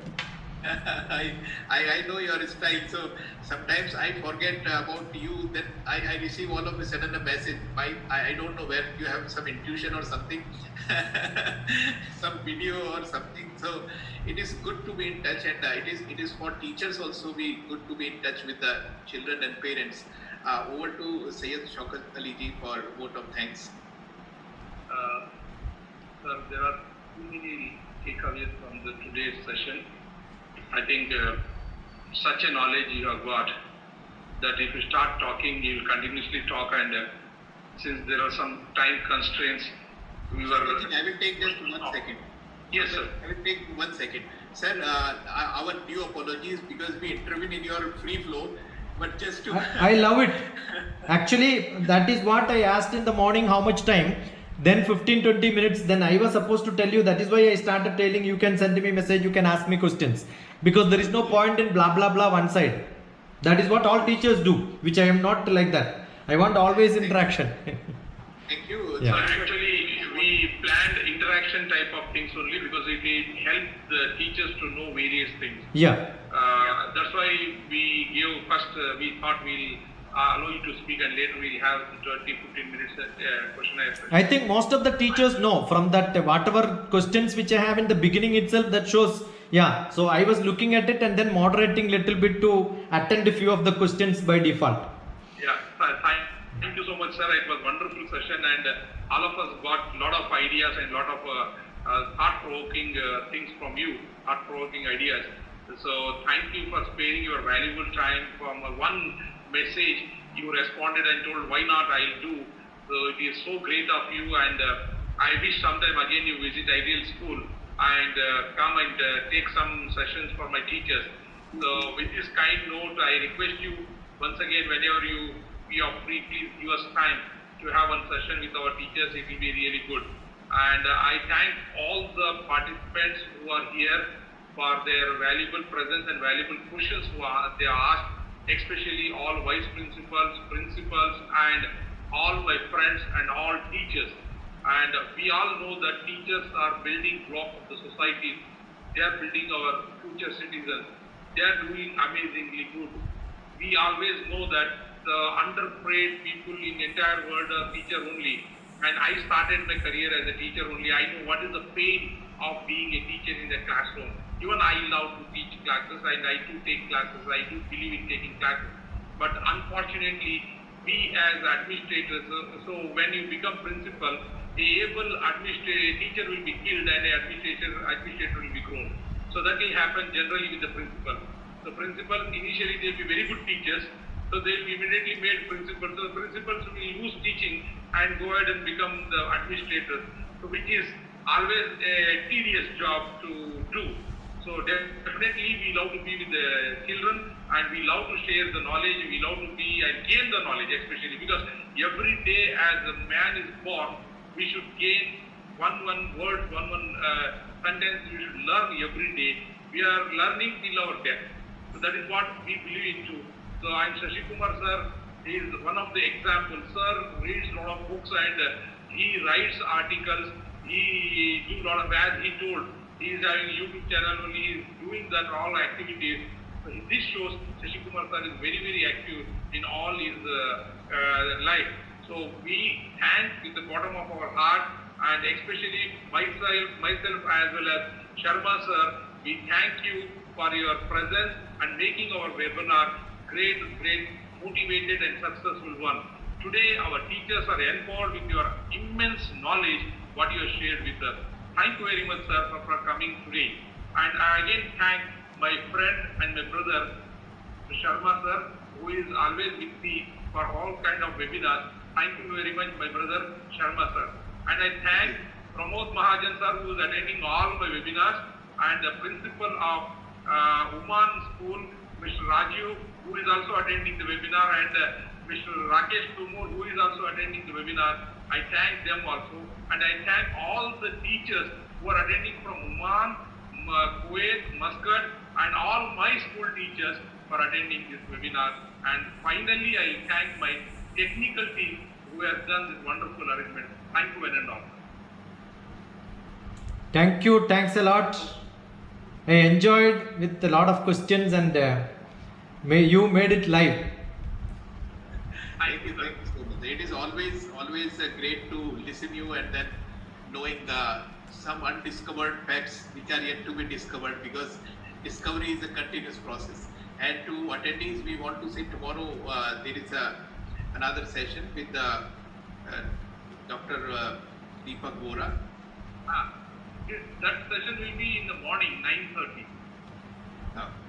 I know your style, so sometimes I forget about you, then I receive all of a sudden a message. I don't know where you have some intuition or something, some video or something. So it is good to be in touch, and it is for teachers also be good to be in touch with the children and parents. Over to Syed Shaukat Ali ji for vote of thanks. Sir, there are too many takeaways from the today's session. I think such a knowledge you have got that if you start talking, you will continuously talk, and since there are some time constraints, we were. I will take just 1 second. Yes, sir. I will take 1 second. Sir, our due apologies because we intervene in your free flow, but just to. I love it. Actually, that is what I asked in the morning, how much time. Then 15-20 minutes. Then I was supposed to tell you. That is why I started telling you can send me message, you can ask me questions. Because there is no point in blah blah blah one side. That is what all teachers do, which I am not like that. I want always interaction. Thank you. Yeah. So actually, we planned interaction type of things only because it will help the teachers to know various things. Yeah. That's why we gave first, we thought we'll allow you to speak, and later we'll have 20-15 minutes question and answer. I think most of the teachers know from that whatever questions which I have in the beginning itself, that shows. Yeah. So I was looking at it and then moderating little bit to attend a few of the questions by default. Yeah, thank you so much, sir. It was wonderful session, and all of us got a lot of ideas and lot of thought-provoking things from you, thought-provoking ideas. So thank you for sparing your valuable time. From one message, you responded and told, why not, I'll do. So it is so great of you, and I wish sometime again you visit Ideal School and come and take some sessions for my teachers. So with this kind note, I request you once again, whenever you are free, please give us time to have one session with our teachers. It will be really good. And I thank all the participants who are here for their valuable presence and valuable questions they are asked, especially all vice principals, principals, and all my friends and all teachers. And we all know that teachers are building block of the society. They are building our future citizens. They are doing amazingly good. We always know that the underpaid people in the entire world are teacher only. And I started my career as a teacher only. I know what is the pain of being a teacher in the classroom. Even I love to teach classes, and I do take classes. I do believe in taking classes. But unfortunately, we as administrators, so when you become principal, a able teacher will be killed and an administrator will be grown. So that will happen generally with the principal. The principal, initially they will be very good teachers, so they will be immediately made principals. So the principals will lose teaching and go ahead and become the administrators, so which is always a tedious job to do. So definitely we love to be with the children, and we love to share the knowledge, we love to be and gain the knowledge, especially because every day as a man is born, we should gain one word, one sentence, we should learn every day. We are learning till our death. So that is what we believe into. So I'm Shashi Kumar sir. He is one of the examples. Sir reads a lot of books, and he writes articles. He do a lot of, as he told, he is having a YouTube channel and he is doing that all activities. So this shows Shashi Kumar sir is very, very active in all his life. So we thank with the bottom of our heart, and especially myself as well as Sharma sir, we thank you for your presence and making our webinar great, motivated and successful one. Today our teachers are empowered with your immense knowledge what you have shared with us. Thank you very much sir for coming today. And I again thank my friend and my brother Sharma sir, who is always with me for all kind of webinars. Thank you very much my brother Sharma sir. And I thank Pramod Mahajan sir, who is attending all my webinars, and the principal of Uman School, Mr. Raju, who is also attending the webinar, and Mr. Rakesh Tumur, who is also attending the webinar. I thank them also, and I thank all the teachers who are attending from Oman, Kuwait, Muscat, and all my school teachers for attending this webinar. And finally, I thank my technical team who has done this wonderful arrangement. Thank you and all. Thank you. Thanks a lot. I enjoyed with a lot of questions, and you made it live. Thank you so much. It is always great to listen to you, and then knowing some undiscovered facts which are yet to be discovered, because discovery is a continuous process. And to attendees, we want to say tomorrow there is another session with Dr. Deepak Vora, That session will be in the morning, 9:30. Ah.